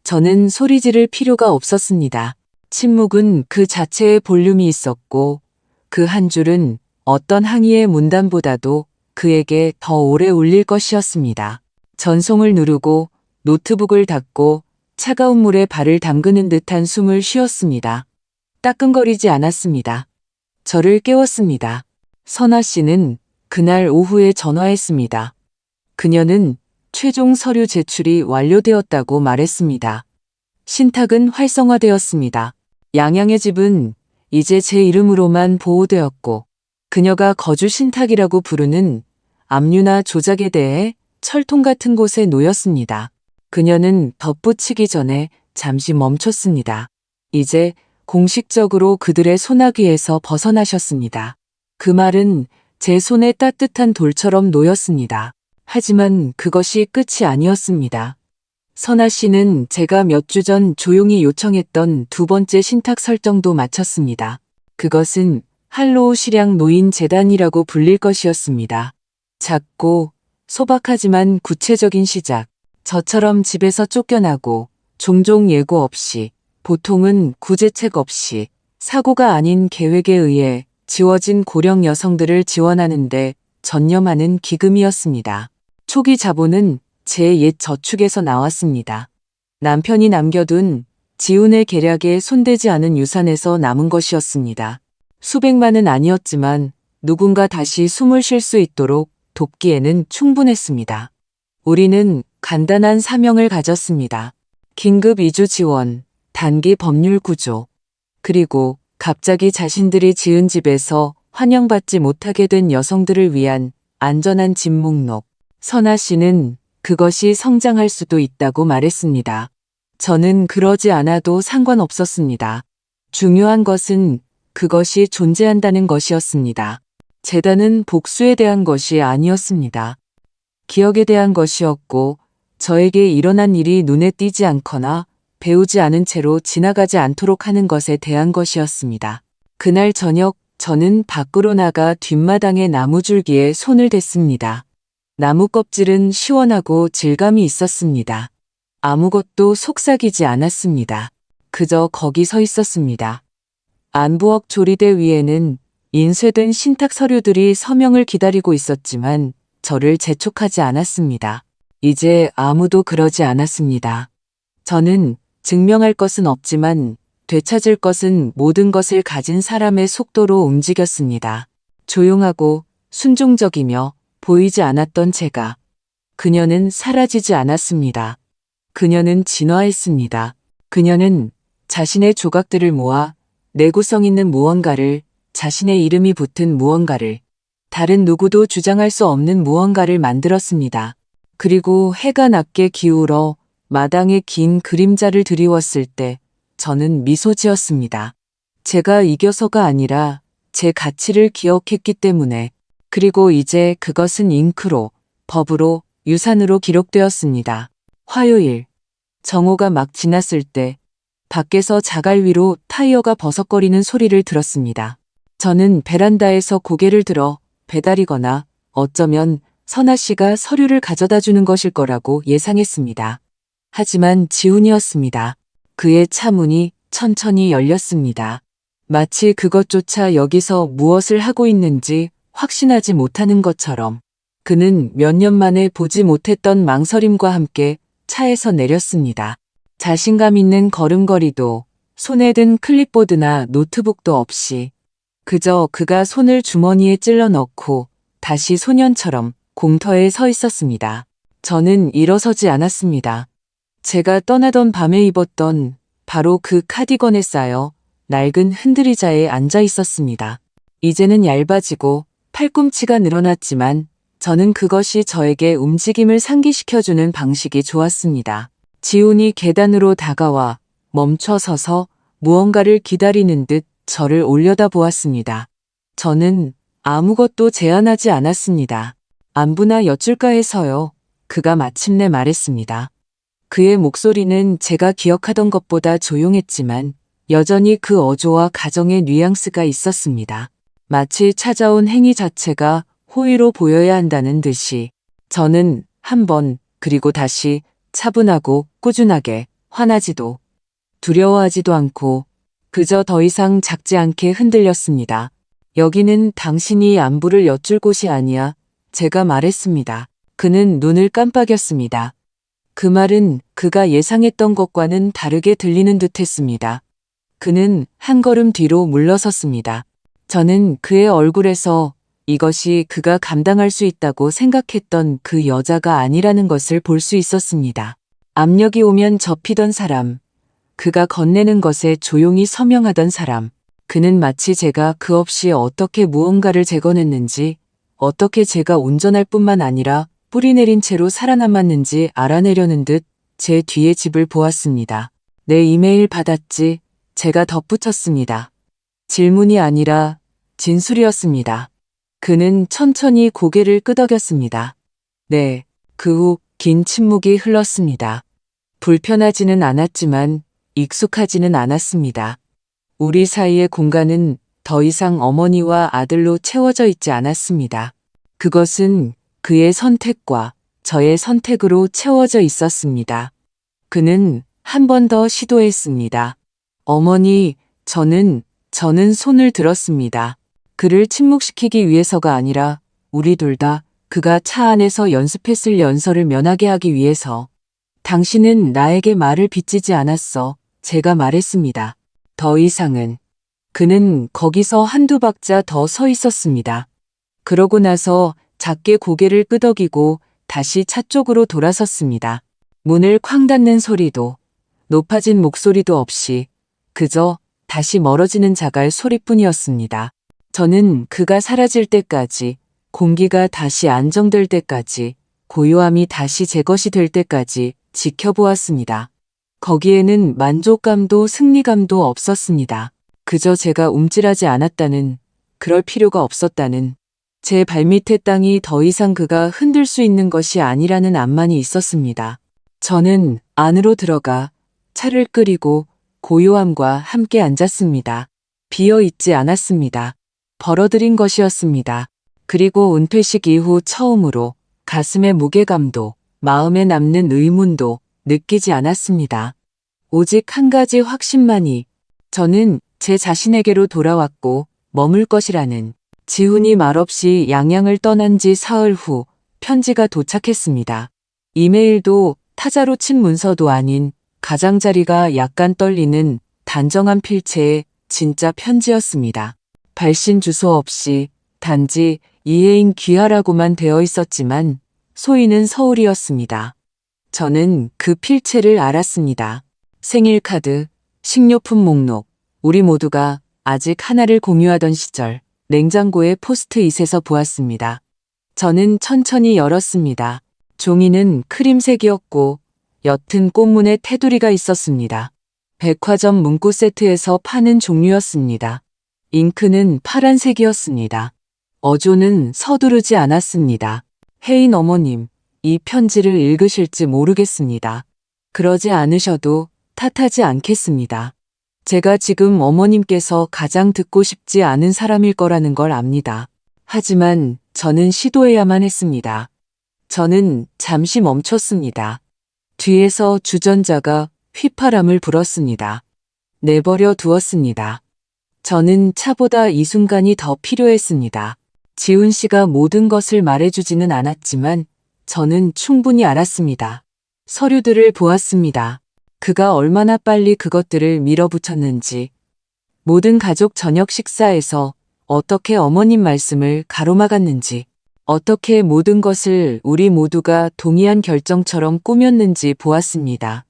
Speaker 2: 저는 소리 지를 필요가 없었습니다. 침묵은 그 자체의 볼륨이 있었고 그 한 줄은 어떤 항의의 문단보다도 그에게 더 오래 울릴 것이었습니다. 전송을 누르고 노트북을 닫고 차가운 물에 발을 담그는 듯한 숨을 쉬었습니다. 따끔거리지 않았습니다. 저를 깨웠습니다. 선아 씨는 그날 오후에 전화했습니다. 그녀는 최종 서류 제출이 완료되었다고 말했습니다. 신탁은 활성화되었습니다. 양양의 집은 이제 제 이름으로만 보호되었고 그녀가 거주 신탁이라고 부르는 압류나 조작에 대해 철통 같은 곳에 놓였습니다. 그녀는 덧붙이기 전에 잠시 멈췄습니다. 이제 공식적으로 그들의 소나기에서 벗어나셨습니다. 그 말은 제 손에 따뜻한 돌처럼 놓였습니다. 하지만 그것이 끝이 아니었습니다. 선아 씨는 제가 몇 주 전 조용히 요청했던 두 번째 신탁 설정도 마쳤습니다. 그것은 할로우 실향 노인 재단이라고 불릴 것이었습니다. 작고 소박하지만 구체적인 시작. 저처럼 집에서 쫓겨나고 종종 예고 없이 보통은 구제책 없이 사고가 아닌 계획에 의해 지워진 고령 여성들을 지원하는데 전념하는 기금이었습니다. 초기 자본은 제 옛 저축에서 나왔습니다. 남편이 남겨둔 지훈의 계략에 손대지 않은 유산에서 남은 것이었습니다. 수백만은 아니었지만 누군가 다시 숨을 쉴 수 있도록 돕기에는 충분했습니다. 우리는 간단한 사명을 가졌습니다. 긴급 이주 지원, 단기 법률 구조, 그리고 갑자기 자신들이 지은 집에서 환영받지 못하게 된 여성들을 위한 안전한 집 목록. 선아 씨는 그것이 성장할 수도 있다고 말했습니다. 저는 그러지 않아도 상관없었습니다. 중요한 것은 그것이 존재한다는 것이었습니다. 재단은 복수에 대한 것이 아니었습니다. 기억에 대한 것이었고 저에게 일어난 일이 눈에 띄지 않거나 배우지 않은 채로 지나가지 않도록 하는 것에 대한 것이었습니다. 그날 저녁 저는 밖으로 나가 뒷마당의 나무줄기에 손을 댔습니다. 나무 껍질은 시원하고 질감이 있었습니다. 아무것도 속삭이지 않았습니다. 그저 거기 서 있었습니다. 안부엌 조리대 위에는 인쇄된 신탁 서류들이 서명을 기다리고 있었지만 저를 재촉하지 않았습니다. 이제 아무도 그러지 않았습니다. 저는 증명할 것은 없지만 되찾을 것은 모든 것을 가진 사람의 속도로 움직였습니다. 조용하고 순종적이며 보이지 않았던 제가. 그녀는 사라지지 않았습니다. 그녀는 진화했습니다. 그녀는 자신의 조각들을 모아 내구성 있는 무언가를, 자신의 이름이 붙은 무언가를, 다른 누구도 주장할 수 없는 무언가를 만들었습니다. 그리고 해가 낮게 기울어 마당에 긴 그림자를 드리웠을 때 저는 미소 지었습니다. 제가 이겨서가 아니라 제 가치를 기억했기 때문에. 그리고 이제 그것은 잉크로, 법으로, 유산으로 기록되었습니다. 화요일, 정오가 막 지났을 때 밖에서 자갈 위로 타이어가 버석거리는 소리를 들었습니다. 저는 베란다에서 고개를 들어 배달이거나 어쩌면 선아 씨가 서류를 가져다 주는 것일 거라고 예상했습니다. 하지만 지훈이었습니다. 그의 차 문이 천천히 열렸습니다. 마치 그것조차 여기서 무엇을 하고 있는지 확신하지 못하는 것처럼. 그는 몇 년 만에 보지 못했던 망설임과 함께 차에서 내렸습니다. 자신감 있는 걸음걸이도 손에 든 클립보드나 노트북도 없이 그저 그가 손을 주머니에 찔러 넣고 다시 소년처럼 공터에 서 있었습니다. 저는 일어서지 않았습니다. 제가 떠나던 밤에 입었던 바로 그 카디건에 쌓여 낡은 흔들의자에 앉아 있었습니다. 이제는 얇아지고 팔꿈치가 늘어났지만 저는 그것이 저에게 움직임을 상기시켜주는 방식이 좋았습니다. 지훈이 계단으로 다가와 멈춰 서서 무언가를 기다리는 듯 저를 올려다보았습니다. 저는 아무것도 제안하지 않았습니다. 안부나 여쭐까 해서요. 그가 마침내 말했습니다. 그의 목소리는 제가 기억하던 것보다 조용했지만 여전히 그 어조와 가정의 뉘앙스가 있었습니다. 마치 찾아온 행위 자체가 호의로 보여야 한다는 듯이. 저는 한 번, 그리고 다시 차분하고 꾸준하게, 화나지도 두려워하지도 않고 그저 더 이상 작지 않게 흔들렸습니다. 여기는 당신이 안부를 여쭐 곳이 아니야. 제가 말했습니다. 그는 눈을 깜빡였습니다. 그 말은 그가 예상했던 것과는 다르게 들리는 듯 했습니다. 그는 한 걸음 뒤로 물러섰습니다. 저는 그의 얼굴에서 이것이 그가 감당할 수 있다고 생각했던 그 여자가 아니라는 것을 볼 수 있었습니다. 압력이 오면 접히던 사람, 그가 건네는 것에 조용히 서명하던 사람, 그는 마치 제가 그 없이 어떻게 무언가를 재건했는지, 어떻게 제가 운전할 뿐만 아니라 뿌리 내린 채로 살아남았는지 알아내려는 듯 제 뒤의 집을 보았습니다. 내 이메일 받았지? 제가 덧붙였습니다. 질문이 아니라 진술이었습니다. 그는 천천히 고개를 끄덕였습니다. 네, 그 후 긴 침묵이 흘렀습니다. 불편하지는 않았지만 익숙하지는 않았습니다. 우리 사이의 공간은 더 이상 어머니와 아들로 채워져 있지 않았습니다. 그것은 그의 선택과 저의 선택으로 채워져 있었습니다. 그는 한 번 더 시도했습니다. 어머니, 저는 저는 손을 들었습니다. 그를 침묵시키기 위해서가 아니라 우리 둘 다 그가 차 안에서 연습했을 연설을 면하게 하기 위해서. 당신은 나에게 말을 빚지지 않았어. 제가 말했습니다. 더 이상은. 그는 거기서 한두 박자 더 서 있었습니다. 그러고 나서 작게 고개를 끄덕이고 다시 차 쪽으로 돌아섰습니다. 문을 쾅 닫는 소리도 높아진 목소리도 없이 그저 다시 멀어지는 자갈 소리뿐이었습니다. 저는 그가 사라질 때까지, 공기가 다시 안정될 때까지, 고요함이 다시 제 것이 될 때까지 지켜보았습니다. 거기에는 만족감도 승리감도 없었습니다. 그저 제가 움찔하지 않았다는, 그럴 필요가 없었다는, 제 발밑의 땅이 더 이상 그가 흔들 수 있는 것이 아니라는 암만이 있었습니다. 저는 안으로 들어가 차를 끓이고 고요함과 함께 앉았습니다. 비어 있지 않았습니다. 벌어들인 것이었습니다. 그리고 은퇴식 이후 처음으로 가슴의 무게감도 마음에 남는 의문도 느끼지 않았습니다. 오직 한 가지 확신만이 저는 제 자신에게로 돌아왔고 머물 것이라는. 지훈이 말없이 양양을 떠난 지 사흘 후 편지가 도착했습니다. 이메일도 타자로 친 문서도 아닌 가장자리가 약간 떨리는 단정한 필체의 진짜 편지였습니다. 발신 주소 없이 단지 이혜인 귀하라고만 되어 있었지만 소인은 서울이었습니다. 저는 그 필체를 알았습니다. 생일 카드, 식료품 목록, 우리 모두가 아직 하나를 공유하던 시절 냉장고의 포스트잇에서 보았습니다. 저는 천천히 열었습니다. 종이는 크림색이었고 옅은 꽃무늬 테두리가 있었습니다. 백화점 문구 세트에서 파는 종류였습니다. 잉크는 파란색이었습니다. 어조는 서두르지 않았습니다. 혜인 어머님, 이 편지를 읽으실지 모르겠습니다. 그러지 않으셔도 탓하지 않겠습니다. 제가 지금 어머님께서 가장 듣고 싶지 않은 사람일 거라는 걸 압니다. 하지만 저는 시도해야만 했습니다. 저는 잠시 멈췄습니다. 뒤에서 주전자가 휘파람을 불었습니다. 내버려 두었습니다. 저는 차보다 이 순간이 더 필요했습니다. 지훈 씨가 모든 것을 말해주지는 않았지만 저는 충분히 알았습니다. 서류들을 보았습니다. 그가 얼마나 빨리 그것들을 밀어붙였는지, 모든 가족 저녁 식사에서 어떻게 어머님 말씀을 가로막았는지, 어떻게 모든 것을 우리 모두가 동의한 결정처럼 꾸몄는지 보았습니다.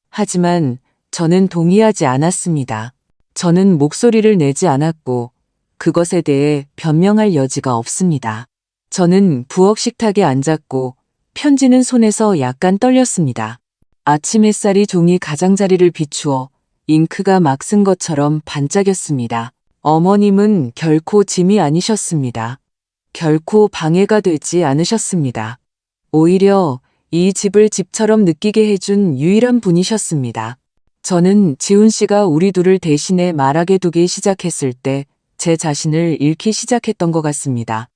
Speaker 2: 하지만 저는 동의하지 않았습니다. 저는 목소리를 내지 않았고 그것에 대해 변명할 여지가 없습니다. 저는 부엌 식탁에 앉았고 편지는 손에서 약간 떨렸습니다. 아침 햇살이 종이 가장자리를 비추어 잉크가 막 쓴 것처럼 반짝였습니다. 어머님은 결코 짐이 아니셨습니다. 결코 방해가 되지 않으셨습니다. 오히려 이 집을 집처럼 느끼게 해준 유일한 분이셨습니다. 저는 지훈 씨가 우리 둘을 대신에 말하게 두기 시작했을 때 제 자신을 잃기 시작했던 것 같습니다.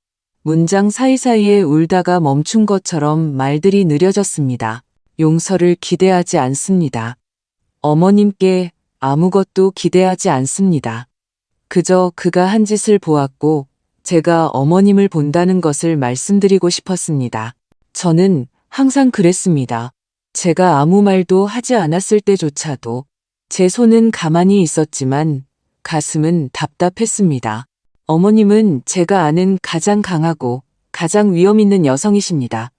Speaker 2: 문장 사이사이에 울다가 멈춘 것처럼 말들이 느려졌습니다. 용서를 기대하지 않습니다. 어머님께 아무것도 기대하지 않습니다. 그저 그가 한 짓을 보았고 제가 어머님을 본다는 것을 말씀드리고 싶었습니다. 저는 항상 그랬습니다. 제가 아무 말도 하지 않았을 때조차도 제 손은 가만히 있었지만 가슴은 답답했습니다. 어머님은 제가 아는 가장 강하고 가장 위험 있는 여성이십니다.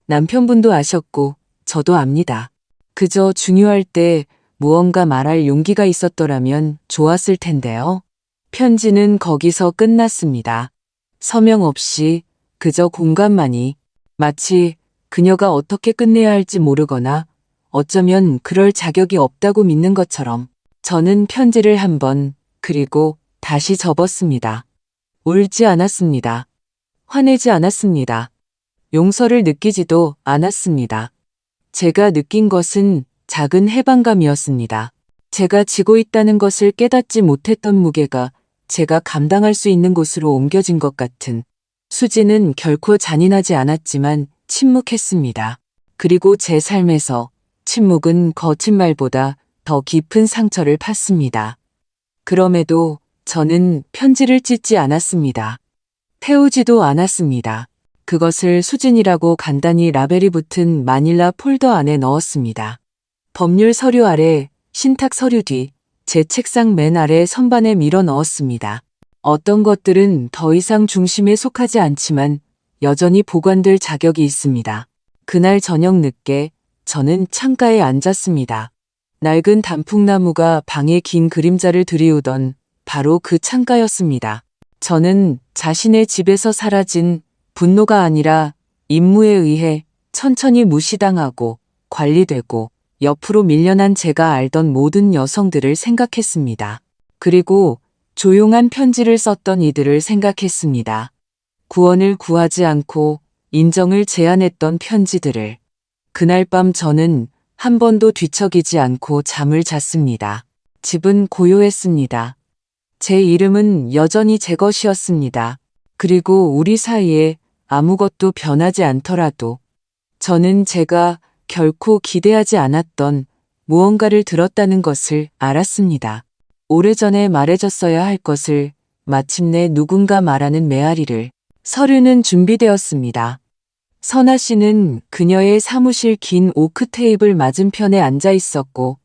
Speaker 2: 남편분도 아셨고 저도 압니다. 그저 중요할 때 무언가 말할 용기가 있었더라면 좋았을 텐데요. 편지는 거기서 끝났습니다. 서명 없이 그저 공감만이, 마치 그녀가 어떻게 끝내야 할지 모르거나 어쩌면 그럴 자격이 없다고 믿는 것처럼. 저는 편지를 한 번, 그리고 다시 접었습니다. 울지 않았습니다. 화내지 않았습니다. 용서를 느끼지도 않았습니다. 제가 느낀 것은 작은 해방감이었습니다. 제가 지고 있다는 것을 깨닫지 못했던 무게가 제가 감당할 수 있는 곳으로 옮겨진 것 같은. 수지는 결코 잔인하지 않았지만 침묵했습니다. 그리고 제 삶에서 침묵은 거친 말보다 더 깊은 상처를 팠습니다. 그럼에도 저는 편지를 찢지 않았습니다. 태우지도 않았습니다. 그것을 수진이라고 간단히 라벨이 붙은 마닐라 폴더 안에 넣었습니다. 법률 서류 아래, 신탁 서류 뒤, 제 책상 맨 아래 선반에 밀어 넣었습니다. 어떤 것들은 더 이상 중심에 속하지 않지만 여전히 보관될 자격이 있습니다. 그날 저녁 늦게 저는 창가에 앉았습니다. 낡은 단풍나무가 방에 긴 그림자를 드리우던 바로 그 창가였습니다. 저는 자신의 집에서 사라진 분노가 아니라 임무에 의해 천천히 무시당하고 관리되고 옆으로 밀려난 제가 알던 모든 여성들을 생각했습니다. 그리고 조용한 편지를 썼던 이들을 생각했습니다. 구원을 구하지 않고 인정을 제안했던 편지들을. 그날 밤 저는 한 번도 뒤척이지 않고 잠을 잤습니다. 집은 고요했습니다. 제 이름은 여전히 제 것이었습니다. 그리고 우리 사이에 아무것도 변하지 않더라도 저는 제가 결코 기대하지 않았던 무언가를 들었다는 것을 알았습니다. 오래전에 말해줬어야 할 것을 마침내 누군가 말하는 메아리를. 서류는 준비되었습니다. 선아 씨는 그녀의 사무실 긴 오크 테이블 맞은편에 앉아 있었고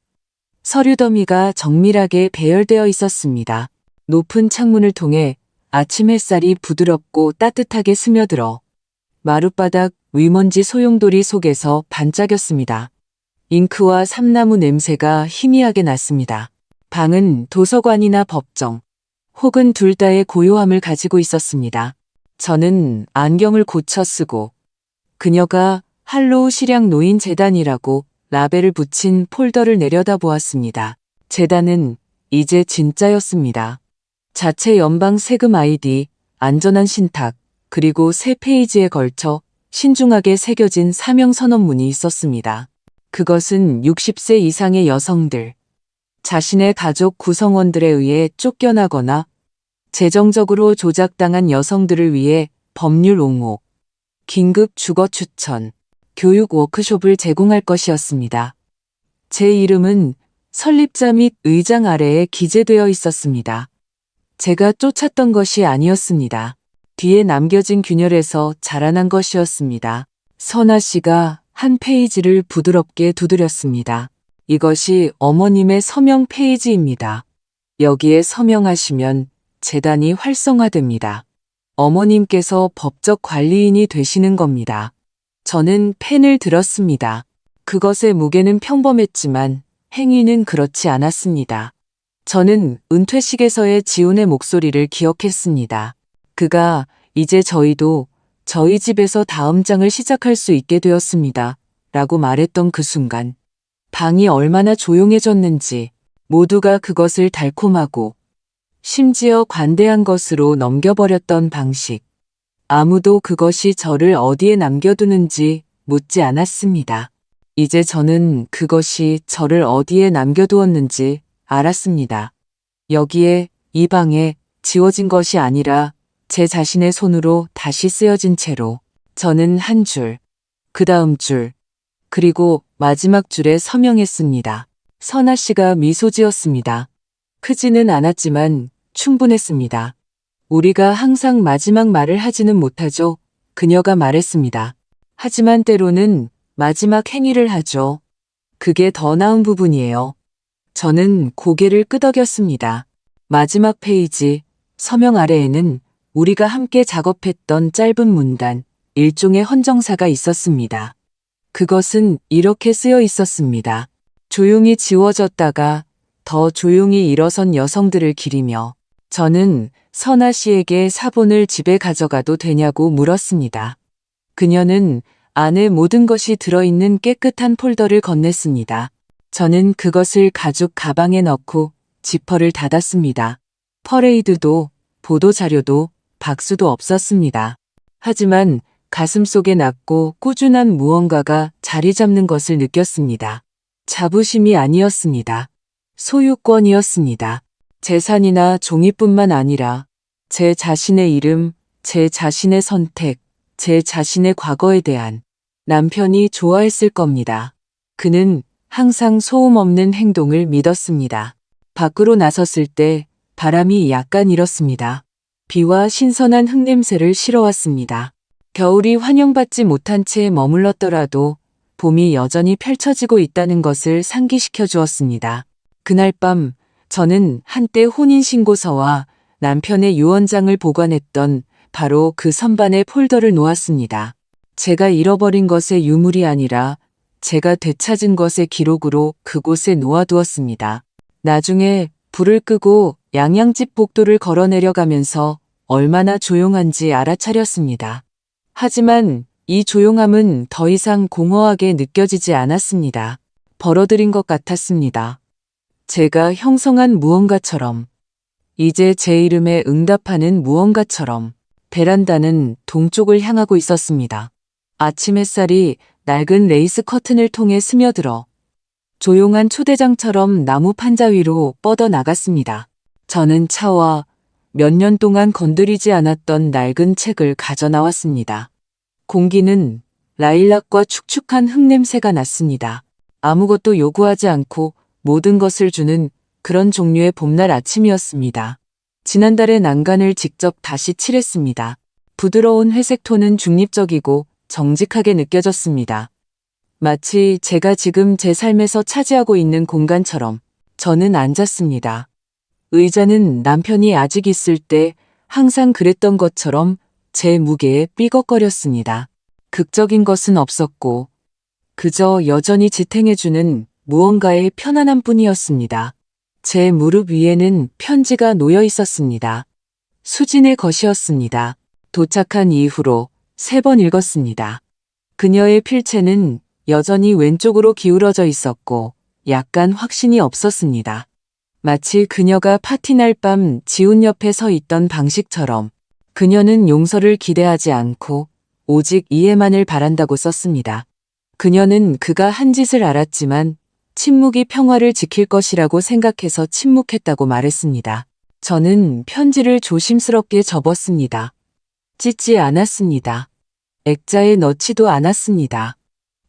Speaker 2: 서류 더미가 정밀하게 배열되어 있었습니다. 높은 창문을 통해 아침 햇살이 부드럽고 따뜻하게 스며들어 마룻바닥 위먼지 소용돌이 속에서 반짝였습니다. 잉크와 삼나무 냄새가 희미하게 났습니다. 방은 도서관이나 법정, 혹은 둘 다의 고요함을 가지고 있었습니다. 저는 안경을 고쳐 쓰고 그녀가 할로우 실향 노인 재단이라고 라벨을 붙인 폴더를 내려다보았습니다. 재단은 이제 진짜였습니다. 자체 연방 세금 아이디, 안전한 신탁, 그리고 3페이지에 걸쳐 신중하게 새겨진 사명 선언문이 있었습니다. 그것은 60세 이상의 여성들, 자신의 가족 구성원들에 의해 쫓겨나거나 재정적으로 조작당한 여성들을 위해 법률 옹호, 긴급 주거 추천, 교육 워크숍을 제공할 것이었습니다. 제 이름은 설립자 및 의장 아래에 기재되어 있었습니다. 제가 쫓았던 것이 아니었습니다. 뒤에 남겨진 균열에서 자라난 것이었습니다. 선아 씨가 한 페이지를 부드럽게 두드렸습니다. 이것이 어머님의 서명 페이지입니다. 여기에 서명하시면 재단이 활성화됩니다. 어머님께서 법적 관리인이 되시는 겁니다. 저는 펜을 들었습니다. 그것의 무게는 평범했지만 행위는 그렇지 않았습니다. 저는 은퇴식에서의 지훈의 목소리를 기억했습니다. 그가 이제 저희도 저희 집에서 다음 장을 시작할 수 있게 되었습니다. 라고 말했던 그 순간 방이 얼마나 조용해졌는지 모두가 그것을 달콤하고 심지어 관대한 것으로 넘겨버렸던 방식. 아무도 그것이 저를 어디에 남겨두는지 묻지 않았습니다. 이제 저는 그것이 저를 어디에 남겨두었는지 알았습니다. 여기에, 이 방에 지워진 것이 아니라 제 자신의 손으로 다시 쓰여진 채로 저는 한 줄, 그 다음 줄, 그리고 마지막 줄에 서명했습니다. 선아 씨가 미소 지었습니다. 크지는 않았지만 충분했습니다. 우리가 항상 마지막 말을 하지는 못하죠. 그녀가 말했습니다. 하지만 때로는 마지막 행위를 하죠. 그게 더 나은 부분이에요. 저는 고개를 끄덕였습니다. 마지막 페이지, 서명 아래에는 우리가 함께 작업했던 짧은 문단, 일종의 헌정사가 있었습니다. 그것은 이렇게 쓰여 있었습니다. 조용히 지워졌다가 더 조용히 일어선 여성들을 기리며 저는 선아 씨에게 사본을 집에 가져가도 되냐고 물었습니다. 그녀는 안에 모든 것이 들어있는 깨끗한 폴더를 건넸습니다. 저는 그것을 가죽 가방에 넣고 지퍼를 닫았습니다. 퍼레이드도 보도자료도 박수도 없었습니다. 하지만 가슴속에 낮고 꾸준한 무언가가 자리 잡는 것을 느꼈습니다. 자부심이 아니었습니다. 소유권이었습니다. 재산이나 종이뿐만 아니라 제 자신의 이름, 제 자신의 선택, 제 자신의 과거에 대한. 남편이 좋아했을 겁니다. 그는 항상 소음 없는 행동을 믿었습니다. 밖으로 나섰을 때 바람이 약간 일었습니다. 비와 신선한 흙냄새를 실어왔습니다. 겨울이 환영받지 못한 채 머물렀더라도 봄이 여전히 펼쳐지고 있다는 것을 상기시켜 주었습니다. 그날 밤 저는 한때 혼인신고서와 남편의 유언장을 보관했던 바로 그 선반에 폴더를 놓았습니다. 제가 잃어버린 것의 유물이 아니라 제가 되찾은 것의 기록으로 그곳에 놓아두었습니다. 나중에 불을 끄고 양양집 복도를 걸어 내려가면서 얼마나 조용한지 알아차렸습니다. 하지만 이 조용함은 더 이상 공허하게 느껴지지 않았습니다. 벌어들인 것 같았습니다. 제가 형성한 무언가처럼, 이제 제 이름에 응답하는 무언가처럼 베란다는 동쪽을 향하고 있었습니다. 아침 햇살이 낡은 레이스 커튼을 통해 스며들어 조용한 초대장처럼 나무 판자 위로 뻗어 나갔습니다. 저는 차와 몇 년 동안 건드리지 않았던 낡은 책을 가져 나왔습니다. 공기는 라일락과 축축한 흙냄새가 났습니다. 아무것도 요구하지 않고 모든 것을 주는 그런 종류의 봄날 아침이었습니다. 지난달의 난간을 직접 다시 칠했습니다. 부드러운 회색 톤은 중립적이고 정직하게 느껴졌습니다. 마치 제가 지금 제 삶에서 차지하고 있는 공간처럼 저는 앉았습니다. 의자는 남편이 아직 있을 때 항상 그랬던 것처럼 제 무게에 삐걱거렸습니다. 극적인 것은 없었고 그저 여전히 지탱해주는 무언가의 편안함뿐이었습니다. 제 무릎 위에는 편지가 놓여 있었습니다. 수진의 것이었습니다. 도착한 이후로 3번 읽었습니다. 그녀의 필체는 여전히 왼쪽으로 기울어져 있었고 약간 확신이 없었습니다. 마치 그녀가 파티날 밤 지훈 옆에 서 있던 방식처럼 그녀는 용서를 기대하지 않고 오직 이해만을 바란다고 썼습니다. 그녀는 그가 한 짓을 알았지만 침묵이 평화를 지킬 것이라고 생각해서 침묵했다고 말했습니다. 저는 편지를 조심스럽게 접었습니다. 찢지 않았습니다. 액자에 넣지도 않았습니다.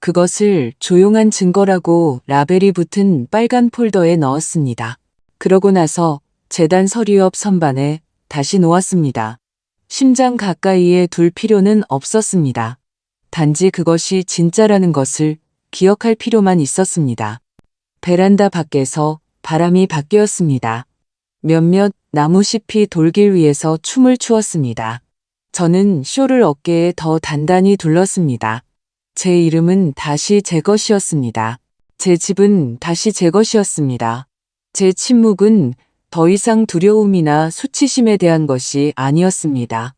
Speaker 2: 그것을 조용한 증거라고 라벨이 붙은 빨간 폴더에 넣었습니다. 그러고 나서 재단 서류 옆 선반에 다시 놓았습니다. 심장 가까이에 둘 필요는 없었습니다. 단지 그것이 진짜라는 것을 기억할 필요만 있었습니다. 베란다 밖에서 바람이 바뀌었습니다. 몇몇 나무잎이 돌길 위에서 춤을 추었습니다. 저는 쇼를 어깨에 더 단단히 둘렀습니다. 제 이름은 다시 제 것이었습니다. 제 집은 다시 제 것이었습니다. 제 침묵은 더 이상 두려움이나 수치심에 대한 것이 아니었습니다.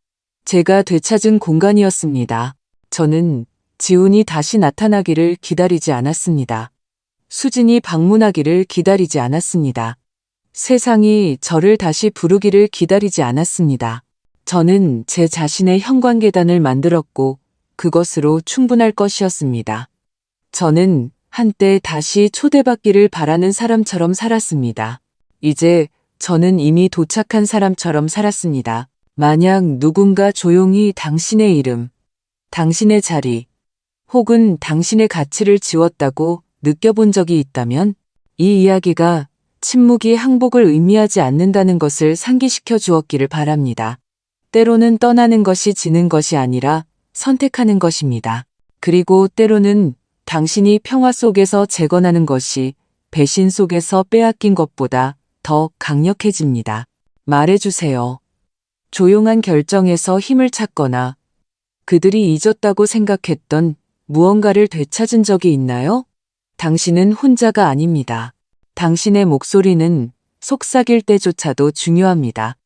Speaker 2: 제가 되찾은 공간이었습니다. 저는 지훈이 다시 나타나기를 기다리지 않았습니다. 수진이 방문하기를 기다리지 않았습니다. 세상이 저를 다시 부르기를 기다리지 않았습니다. 저는 제 자신의 현관계단을 만들었고 그것으로 충분할 것이었습니다. 저는 한때 다시 초대받기를 바라는 사람처럼 살았습니다. 이제 저는 이미 도착한 사람처럼 살았습니다. 만약 누군가 조용히 당신의 이름, 당신의 자리, 혹은 당신의 가치를 지웠다고 느껴본 적이 있다면 이 이야기가 침묵이 항복을 의미하지 않는다는 것을 상기시켜 주었기를 바랍니다. 때로는 떠나는 것이 지는 것이 아니라 선택하는 것입니다. 그리고 때로는 당신이 평화 속에서 재건하는 것이 배신 속에서 빼앗긴 것보다 더 강력해집니다. 말해주세요. 조용한 결정에서 힘을 찾거나 그들이 잊었다고 생각했던 무언가를 되찾은 적이 있나요? 당신은 혼자가 아닙니다. 당신의 목소리는 속삭일 때조차도 중요합니다.